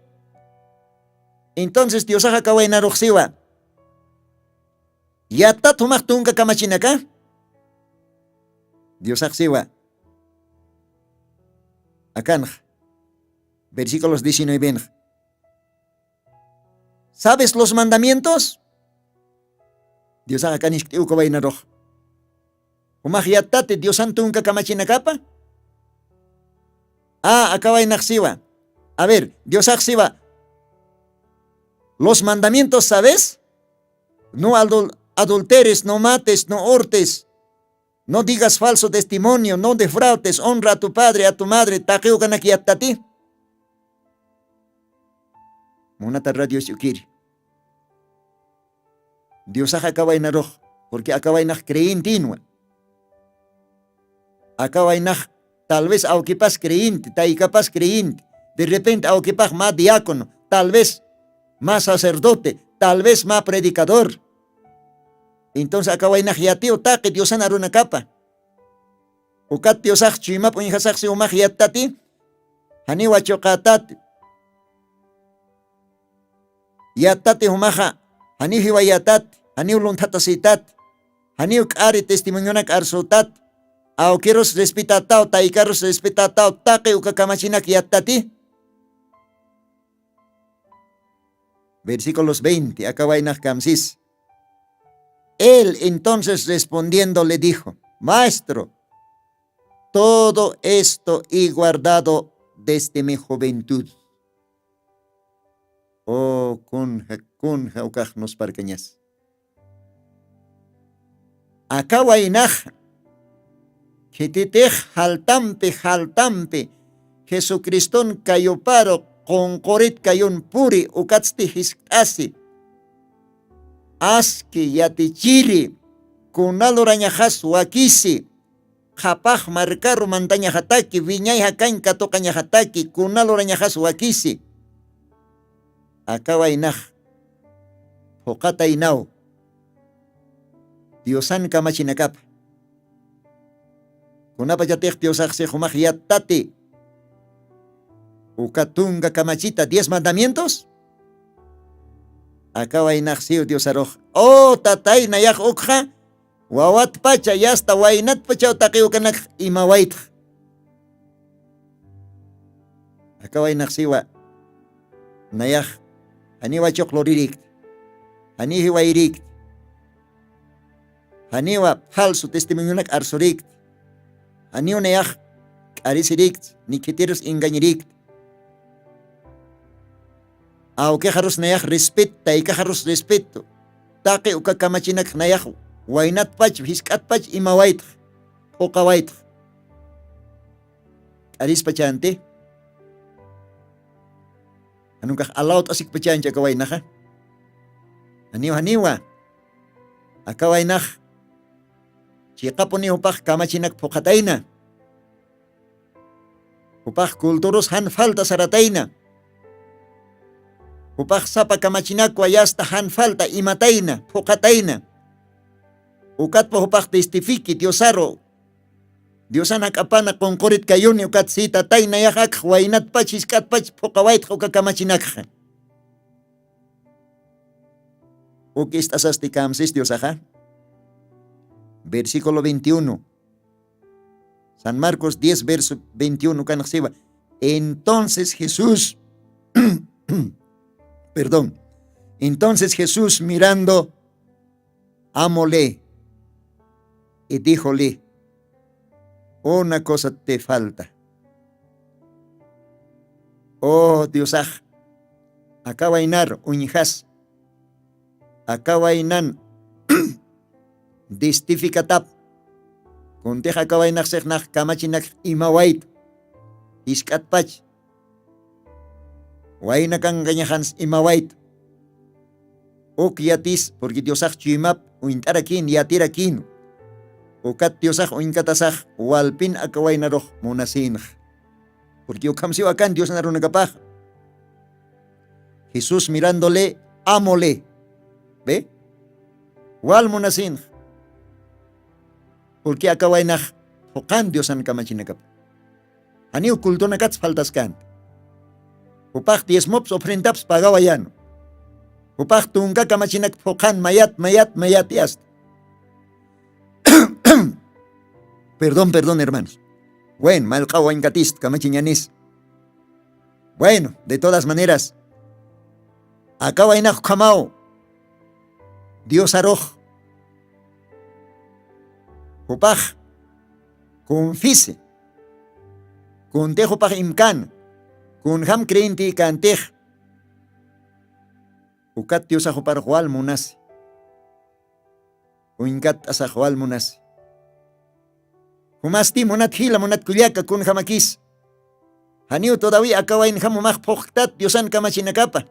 Entonces Dios aja kawayna roxiwa. Yata tumak tunka kamachinaka. Dios axiwa. Akan. Versículos 19. ¿Sabes los mandamientos? Dios haga canistiu kobayna roh. Umahiatate Dios santo unka kamachina capa. Acabay naxiwa. A ver, Dios axiwa. Los mandamientos, ¿sabes? No adulteres, no mates, no hurtes. No digas falso testimonio, no defraudes, honra a tu padre, a tu madre, taqueo kanakiatati. Munata radio yukiri. Dios acabay na roh, porque acabay na creyintinwa. Acabay na tal vez aukipas creyente, taikapas creyente. De repente aukipas más diácono, tal vez más sacerdote, tal vez más predicador. Entonces acabay na yatio taque Dios anaruna capa. Ukat Dios ach chimap unhasak si umah yatati. Haniwa chokatat. Yatati humaha. Hanihiwa yatat. Haniw luntata sitat. Haniw kari testimonyonak arsutat. Auqueros respetatao, taikaros respetatao, taque ucacamachinak yattati. Versículos 20, acabainak kamsis. Él entonces respondiendo le dijo, Maestro, todo esto he guardado desde mi juventud. Oh, kun jaukaj nos parqueñas. Acabainak. Kititej haltampe, Jesucriston cayoparo, con corit cayon puri, ucatsti hiskasi. Aski yatichiri, kunalorañajas wakisi, japaj marcaru mantaña hataki, viñay hakain katocaña hataki, kunalorañajas wakisi. Akawainaj, hokata inau, Diosan kamachinakap. Kunapa yatej Diosaj se jumaj yattati. Ukatunga kamachita 10 mandamientos. Akawainaj siu Diosaroj. Oh tatay nayak ukja. Wawat pacha yasta wainat pacha utaki ukanak imawait. Akawainaj siwa. Nayak. Haniwa chokloririk. Haniwa irik. Haniwa falso testimonio arsorik. Aniu neach arisirik, nikitiros engañirik. Aunque jarros neach respeta y cajarros respeto. Taque uka kamachinak neach wainat pach, hiskat pach imawait, okawait. Aris pachante. Anungkah alaut asik pachancha kawainaha. Haniwa. Akawainah. Chikaponi upah kamachinak pokataina. Upah kulturus han falta sarataina. Upah sapa kamachinak wayasta han falta imataina, pokataina. Ukat po upah testifiki Diosaro. Diosanak apana konkorit kayuni ukat sita taina yakak wainat pach iskat pach pokawait uka kamachinak. Ukist asasti kamsis Diosaha. Versículo 21. San Marcos 10, verso 21. Entonces Jesús, perdón. Entonces Jesús mirando, amóle y díjole, una cosa te falta. Oh Diosaj, acaba inar unijas, acaba inan distificatap, kunteja kawainak seknak kamachinak imawait, iskatpach, wainakang ganyahans imawait, yatis, porque Diosaj chimap, uintarakin, yatirakin, ukat Diosaj uinkatasaj, walpin akawainaroj munasin, porque ukamsiw akan Dios narunagapaj. Jesús mirándole, amole, ¿ve? Wal munasin. Porque akawainaj hokan Diosan kamachinakap. Ani ukulto nakats faltas kan. Upah 10 mops ofrendaps pagawayan. Upah tungka kamachinak hokan mayat yast. Perdón hermanos. Bueno, malkawain katist kamachinyanis. Bueno, de todas maneras. Akawainaj kamao. Dios aroj. Upaj, confise, kun tejo paj imkan, kun ham creinti kantej, ukat Dios ajopar jual munas, uinkat asajual munas. Humasti monat hila monat kuliaka kun hamakis. Haniu todavía akawain hamumaj pojtat Diosan kamachinakapa.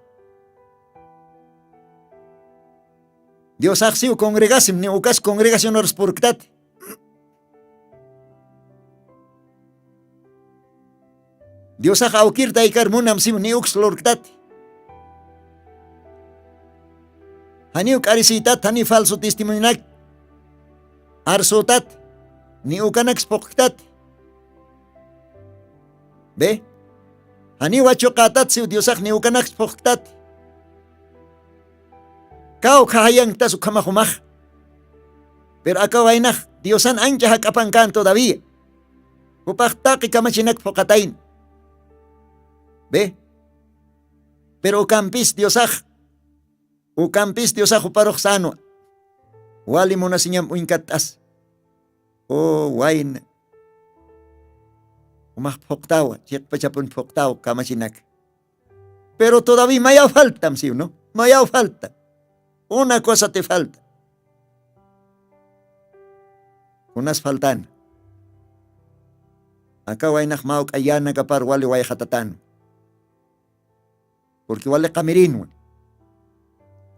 Dios ajsiu congregasim ni ukas congregación ors porktat. Dios aukir taikar munam sim ni ux lorktat. Haniuk arisitat hani falso testimoniak. Arsotat ni ukanak spoktat. Be? Hani wachokatat si Diosak ni ukanak spoktat. Kau kahayang tasuk kamahumah. Pero acá vaina Diosan ancha hakapankan todavía. Upaqtaqi kamachinak foqatayn. ¿Ve? Pero ukampis Diosaj uparok sano. Wali muna sinyam uinkatas. Oh, wain. Umak poktaw, chik pachapun poktaw kamachinak. Pero todavía maya falta, ¿sí, no? Maya falta. Una cosa te falta. Unas faltan. Acá wainak mauk ayana kapar wali way hatatan. Porque wali kamirin.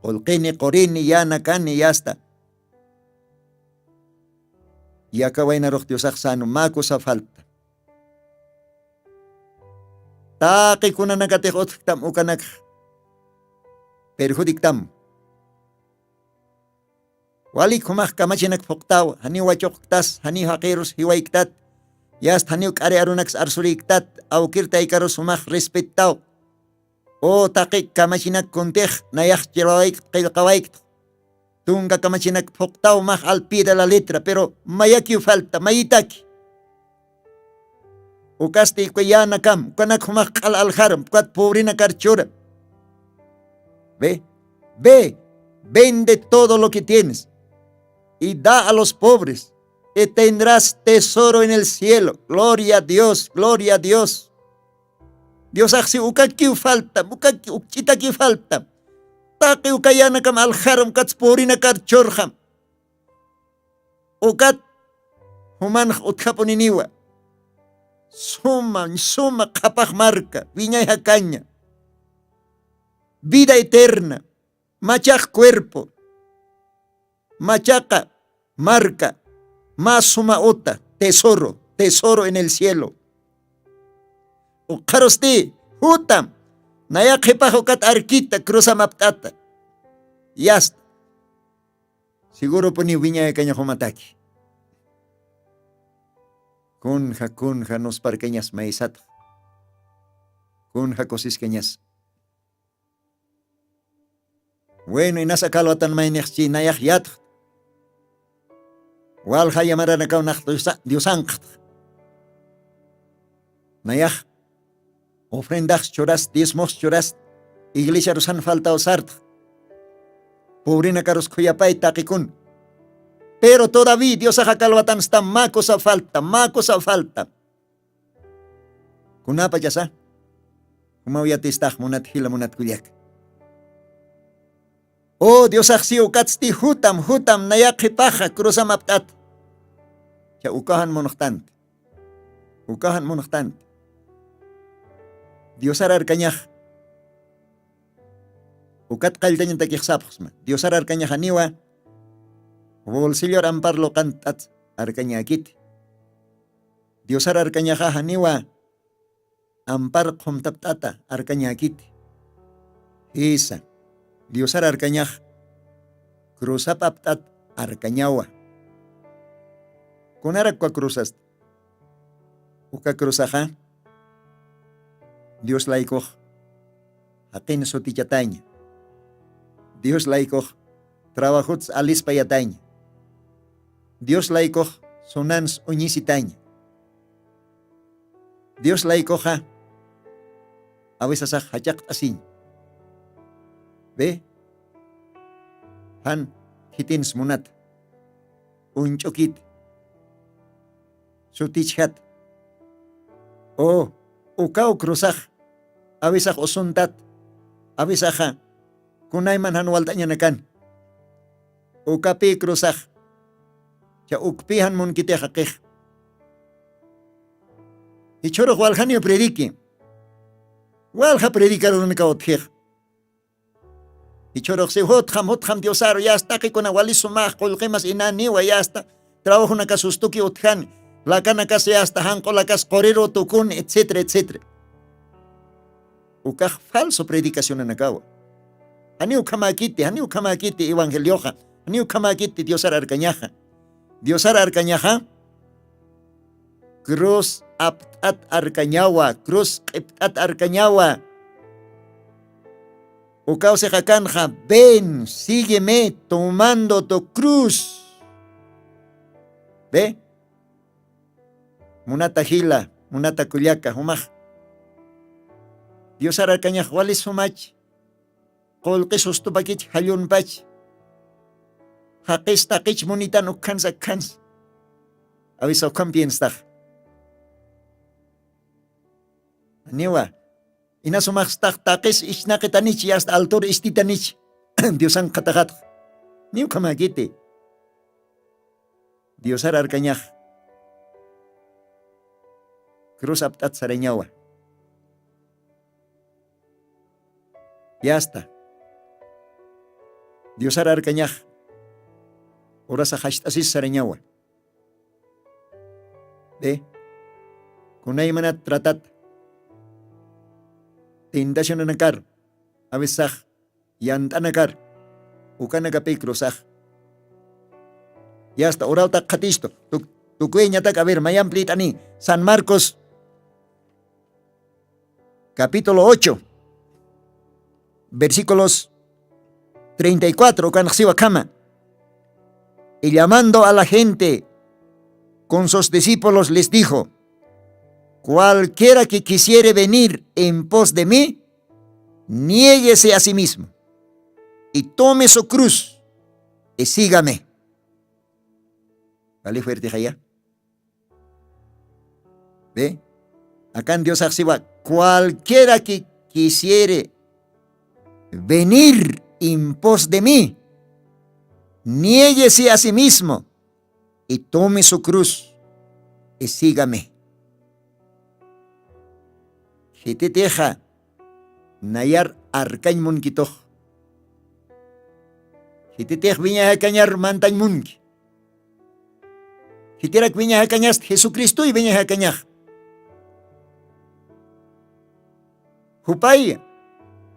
Olqini, qorini, yana, kani, yasta. Y acá wayna roh Diosaq sano, mako sa falta. Taki kuna nakatih otktam ukanak perjudictam. Wali kumak kamachinak poktaw, hani wachoktas, hani hakiros hiwaiktat, yast hani ukari arunaks arsuriktat, aukirta ikaros umak respetaw. O taki kamachinak kuntih, nayak chilawaik kilkawaik. Tunga kamachinak poktaw mak al pie de la letra, pero mayaki falta, mayitaki. Ukasti kuyana kam, kanak humak al alharam, kuat pobrina karchura. Ve, vende todo lo que tienes y da a los pobres y tendrás tesoro en el cielo. Gloria a Dios, gloria a Dios. Dios aksi ukaki falta, ukaki ukchitaki falta. Taki ukayana kam alharam kat pobrina karchurham. Ukat human utkapuniniwa. Suma kapag marca, viña y jacaña. Vida eterna, machak cuerpo, machaca, marca, más suma ota, tesoro en el cielo. O karosti, hutam, nayak hipajokat arquita, cruza maptata. Yasta. Seguro poni viña y caña jomataki. Kunja nos parqueñas maizat. Kunja cosisqueñas. Bueno, y nasa kalwatan mainexchi nayak yat. Walja llamarán acá un diosanq. Nayak. Ofrendas choras, diezmos choras. Iglesia rosan falta osart. Pobrina caros cuyapay taquicun. Pero todavía Dios ajakalwatan está macosa falta. Kunapa yasa. Kumawiyatistah munat hila munat kuyak. Oh Dios aksiu katsti hutam nayak hipaja cruzam aptat. Ya ukahan monoktant. Dios arar kanyah. Ukat kaltanya takiksapsma. Dios arar kanyah aniwa. Bolsillo amparlo cantat arcaña kit. Dios arcaña janiwa ampar comtaptata arcaña kit. Isa. Dios arcaña cruzapaptat arcañawa. Kunarakwa cruzas. Uka cruzaja. Dios laikoh. Akin sotichataña. Dios laikoh. Trabajuts alis payataña. Dios laikoh sonans uñisitaña. Dios laikoja a veces hachak asin. Ve? Han hitins munat. Unchokit. Sutichat. Oh, ukao cruzaj. A veces osuntat. A veces kunayman hanwaltaña nakan. Ukapi cruzaj. Ya ukpihan mun kite hakih. Ichoro walhanio prediki. Walha predikaron ka othir. Ichoro se hotham diosaro ya hasta que con awalisumah kolkemas inani wa ya hasta trabajo na kasustuki othan la kana kasi hasta hanko la kas korero tukun etcétera. Ukah falso predicación anakawa. Haniu kamakiti evangelioja. Haniu kamakiti diosar arcañaja. Diosar arcañaja. Cruz aptat arcañawa. Cruz aptat arcañawa. Ukao se jacanja. Ven, sígueme tomando tu cruz. ¿Ve? Munata hila, munata kullaka, humaj. Dios arakaña wali sumach. Kolke sustupakich halun pach. Hakis takich munitan ukans akans. Awis okam pienstak. Niwa. Ina sumakstak takis isnakitanich yast altor istitanich. Diosan katakat. Niw kamagiti. Dios arakaña. Cruz aptat sareñawa. Ya está. Dios arakaña. Ora sa hashtasis sareñawa. ¿Ve? Kunay manat tratat. Tentación anakar. Avisaj. Yantanakar. Ukanakapi cruzaj. Ya está. Ora ta katisto. Tukueña tak a ver. Mayamplit ani. San Marcos. Capítulo 8. Versículos 34. Kanxiwa kama. Y llamando a la gente con sus discípulos les dijo: cualquiera que quisiere venir en pos de mí, niéguese a sí mismo y tome su cruz y sígame. ¿Vale fuerte allá? ¿Ve? Acá en Dios activa: cualquiera que quisiere venir en pos de mí, niéguese a sí mismo y tome su cruz y sígame. Hiteteja nayar arkañ munkitoj. Hitetej viña cañar mantañ munki. Hiterak viña cañas Jesucristo y viña cañar. Hupay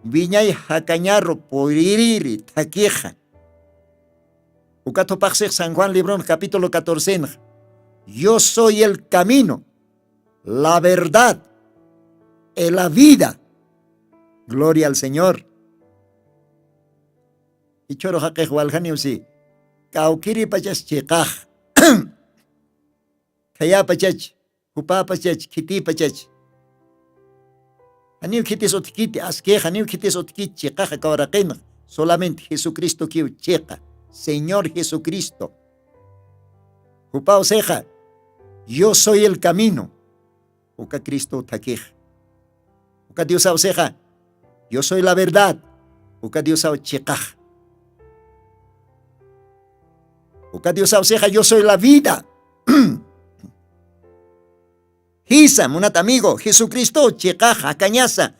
viña cañarro poririri taqueja. Ucato Paxer San Juan Librón, capítulo 14. Yo soy el camino, la verdad y la vida. Gloria al Señor. Y choro jaque hualjanio si. Kaukiri pachas chikaj. Kaya pachach. Hupa pachach. Kiti pachach. Aniu kitis otkiti. Asqueja. Aniu kitis otkiti chikaj. Kawaraqena. Solamente Jesucristo kiu checa. Señor Jesucristo. Upa oseja, yo soy el camino. Uka Cristo taquej. Uka Dios oseja, yo soy la verdad. Uka Dios chekaj. Uka Dios oseja, yo soy la vida. Hisa, munat amigo, Jesucristo chekaj, cañaza.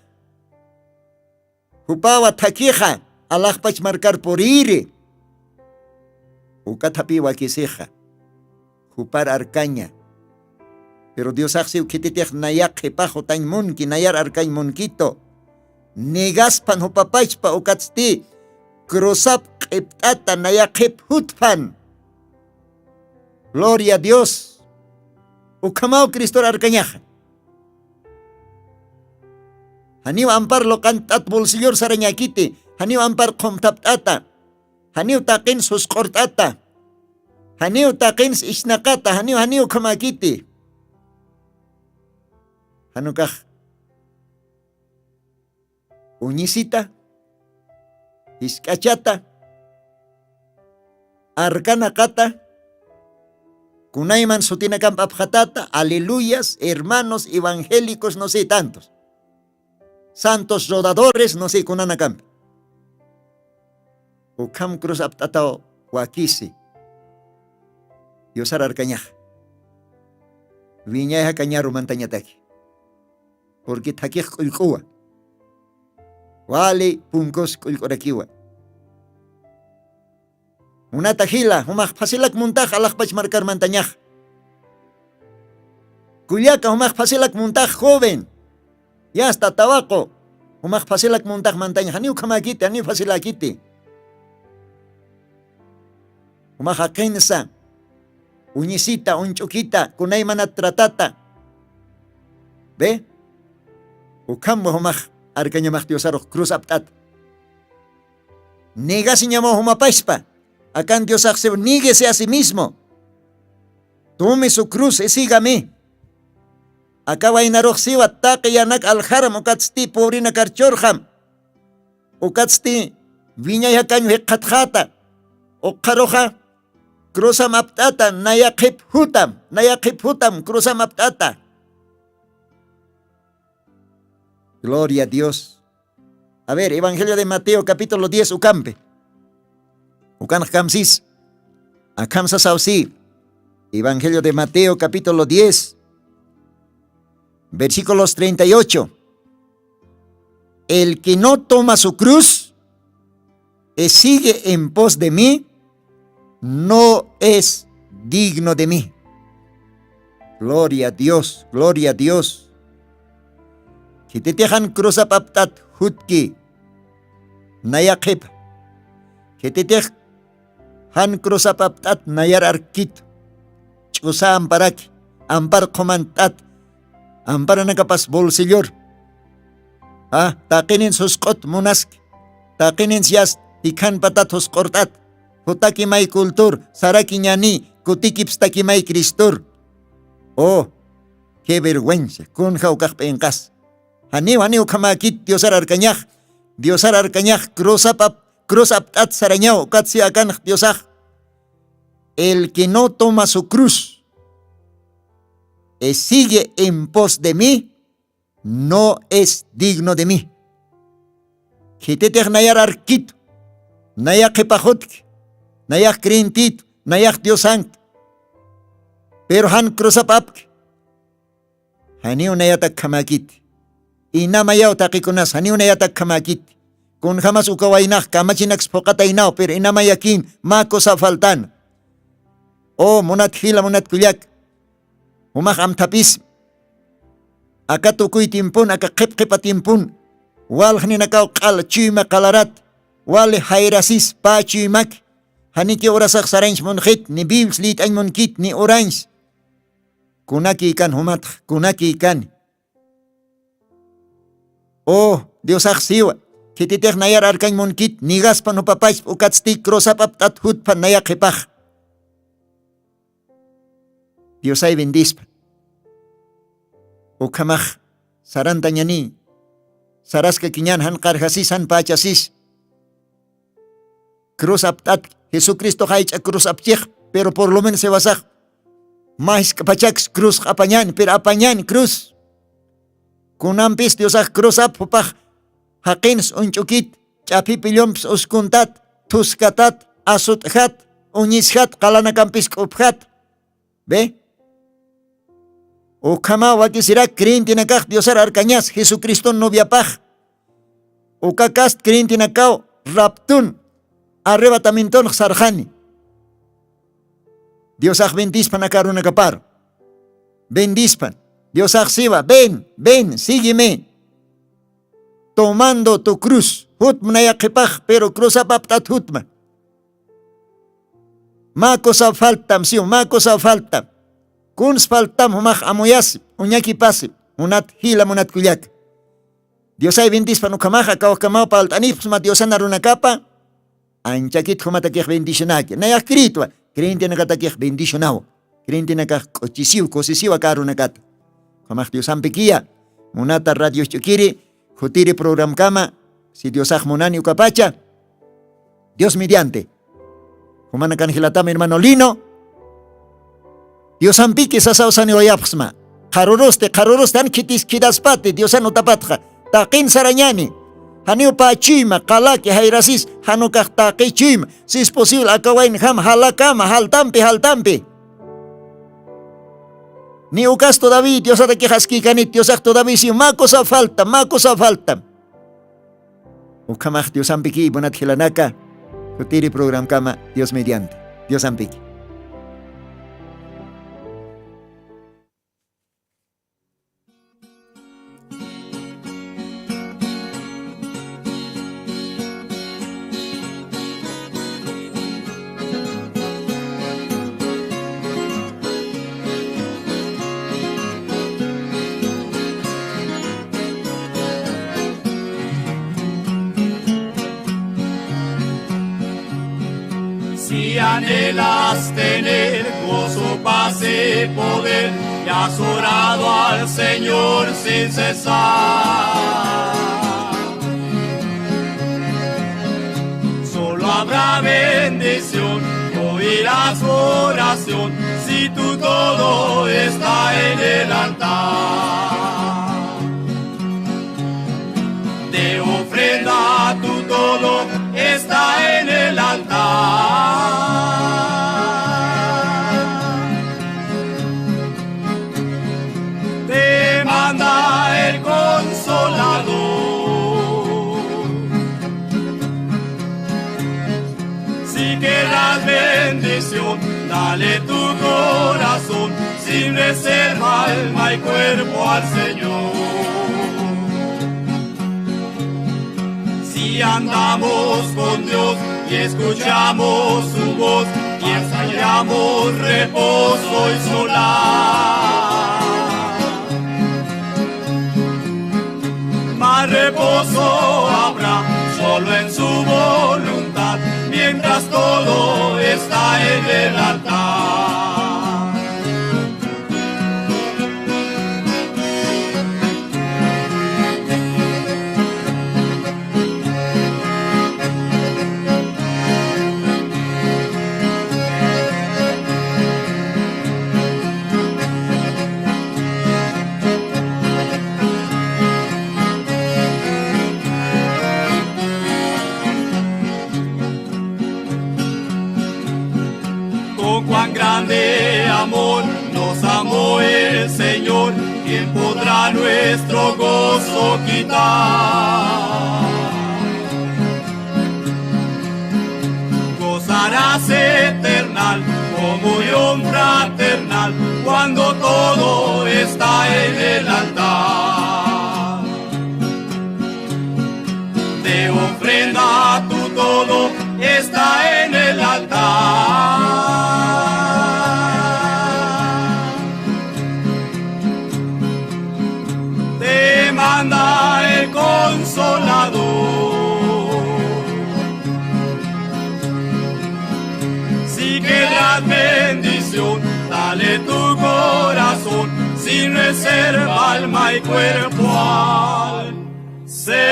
Upa taqueja, Allah pach marcar por ire. Ukatapi wakiseja, jupar arcaña. Pero Dios hace ukititech nayak jepajo tañ munki, nayar arcañ munkito. Negaspan hupapachpa ukatsti, cruzap keptata nayak jep hutpan. Gloria a Dios. Ukamao Cristo arcañaja. Haniu ampar lo cantat bolsillor sarañakiti, haniu ampar komtaptata. Haniu takin sus kortata. Haniu takin isnakata. Haniu kamakiti. Hanukah. Uñisita. Iskachata. Arkanakata. Kunayman sutinakam apjatata. Aleluyas, hermanos evangélicos, no sé tantos. Santos rodadores, no sé kunanakam. Ukam cruz aptatao wakisi. Dios ararcañaj. Viñaja cañaru mantañataki. Porque taquij kulkuwa. Wali punkos kulkorakiwa. Una tajila, humaj pasilak muntaj alajpach marcar mantañaj. Culiaca, humaj pasilak muntaj joven. Ya hasta tabaco. Humaj pasilak muntaj mantañaj. Aniu kamakiti, aniu pasilakiti. Umaja kensa, uñisita, unchuquita, kunay manat tratata. ¿Ve? Ukambo humaj, arcañamaj diosaro, cruz aptat. Negasi ñamo humapashpa, acá Dios hace, níguese a sí mismo. Tome su cruz y sígame. Acaba inarok siwa taque yanak alharam ukatsti pobrina karchorham. Ukatsti viña yakanyo hekatjata. Okaroja cruzam aptata nayakip hutam cruzam aptata. Gloria a Dios. A ver, Evangelio de Mateo capítulo 10 ucampe. Ucan kamsis. Akamsa sausi. Evangelio de Mateo capítulo 10. Versículos 38. El que no toma su cruz y sigue en pos de mí, no es digno de mí. Gloria a Dios, gloria a Dios. Que te dejan cruz apaptat hutki, nayakip. Que te dejan cruz apaptat nayar arkit. Chusa amparak, ampar komantat, ampar nakapas bolsillor. Taqinin suskot munask, taqinin siyas ikan patat huskortat. Hutaki may kultur, saraki ñani, kutikips taki may kristur. Oh, qué vergüenza, kun jaukak penkas. Haniw kamakit Diosar arkañaj, cruz aptat sarañao, katsi akan Diosaj. El que no toma su cruz y sigue en pos de mí, no es digno de mí. Kitetek nayar arkit, nayak kepajotk, nayak krintit, nayak Diosank. Pero han cruzapapk. Haniw nayatak kamakit. Inamayaw takikunas, haniw nayatak kamakit. Kung hamas ukawainak, kamachinaks pokatainaw, pero inamayakin, mako sa faltan. O munat hila munat kulyak. Umak am tapis. Akatukuy timpun, akakip timpun. Wal haninakaw kal chima kalarat. Wal hayrasis pa chimak. Haniki orasak sarange monhit, ni bibs lit ay monkit, ni orange. Kunaki ikan humat, kunaki ikan. Oh, Dios aksiwa. Kititek nayar arkan monkit, nigas panupapais ukatstik krosapap at hut pan nayak hipach. Dios ay bendispa. Ukamach, saranta ñani. Saras ka kinyan han karhasis han pachasis. Cruz aptat, Jesucristo haich a cruz apchich, pero por lo menos se basaj. Más kapachaks cruz apañan, pero apañan cruz. Kunampis Dios cruz apupach. Hakins unchukit, chapipilomps uskuntat, tuskatat, asuthat, unishat, kalanakampis kuphat. ¿Ve? O kama wakisira krin tinakak Diosar arkañas, Jesucristo noviapaj. O kakast krin tinakaw, raptun, arrebatamienton sarjani. Diosaj bendispan akaruna kapar. Bendispan. Diosaj siva, ven, sígueme. Tomando tu cruz, hutma yakipaj, pero cruz apaptat hutma. Mako sa faltam, siyo, mako sa faltam. Kuns faltam humaj amuyasip, uñaki pasip, munat hila munat kuyak. Dios ay bendispan ukamaja, kawakamaw paltanips ma Diosan arunakapa. Anchakit humatakik bendicionaki. Nayak kritwa, krinti nakatakik bendicionaw. Krinti nakakotisiw, kosisiw akarunakat. Kamaj Diosan pikia, munata radio chukiri, jutiri program kama, si Diosaj munani ukapacha, Dios mediante. Humana kanjilatama hermano Lino, Diosan piki sasawsani oyapsma. Karuruste an kitis kidaspate, Diosan utapatja. Takin sarañani. Haniu pa chima, kalaki, hayrasis, hanukak taki chima. Si es posible, akawain ham, halakama, haltampi. Ni ukas todavía, Dios ha de que haskikanit, Dios ha todavía si mako sa falta. Ukamach Dios ampiki, bonat hilanaka, kutiri program kama, Dios mediante, Dios ampiki. Si anhelas tener gozo paz y poder, y has orado al Señor sin cesar. Solo habrá bendición, oirás oración, si tu todo está en el altar. De ofrenda tu todo está en el altar. Te manda el Consolador. Si querrás bendición, dale tu corazón, sin reserva, alma y cuerpo al Señor. Si andamos con Dios y escuchamos su voz y ensayamos reposo y solar, más reposo habrá solo en su voluntad, mientras todo está en el altar. Cuán grande amor nos amó el Señor, ¿quién podrá nuestro gozo quitar? Gozarás eternal, comunión fraternal, cuando todo está en el altar. De ofrenda tu todo está en el altar. Manda el Consolador. Si querrás bendición, dale tu corazón, sin reserva, alma y cuerpo al Señor.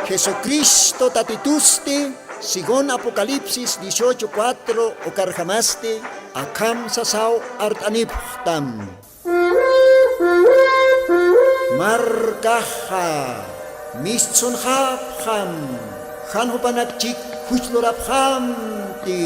Jesucristo tatitusti, sigon Apocalipsis 18:4 okarjamaste, akam sasao artaniptam. Markaha, mistsun hapham, hanhupanakchik hujloraphamti.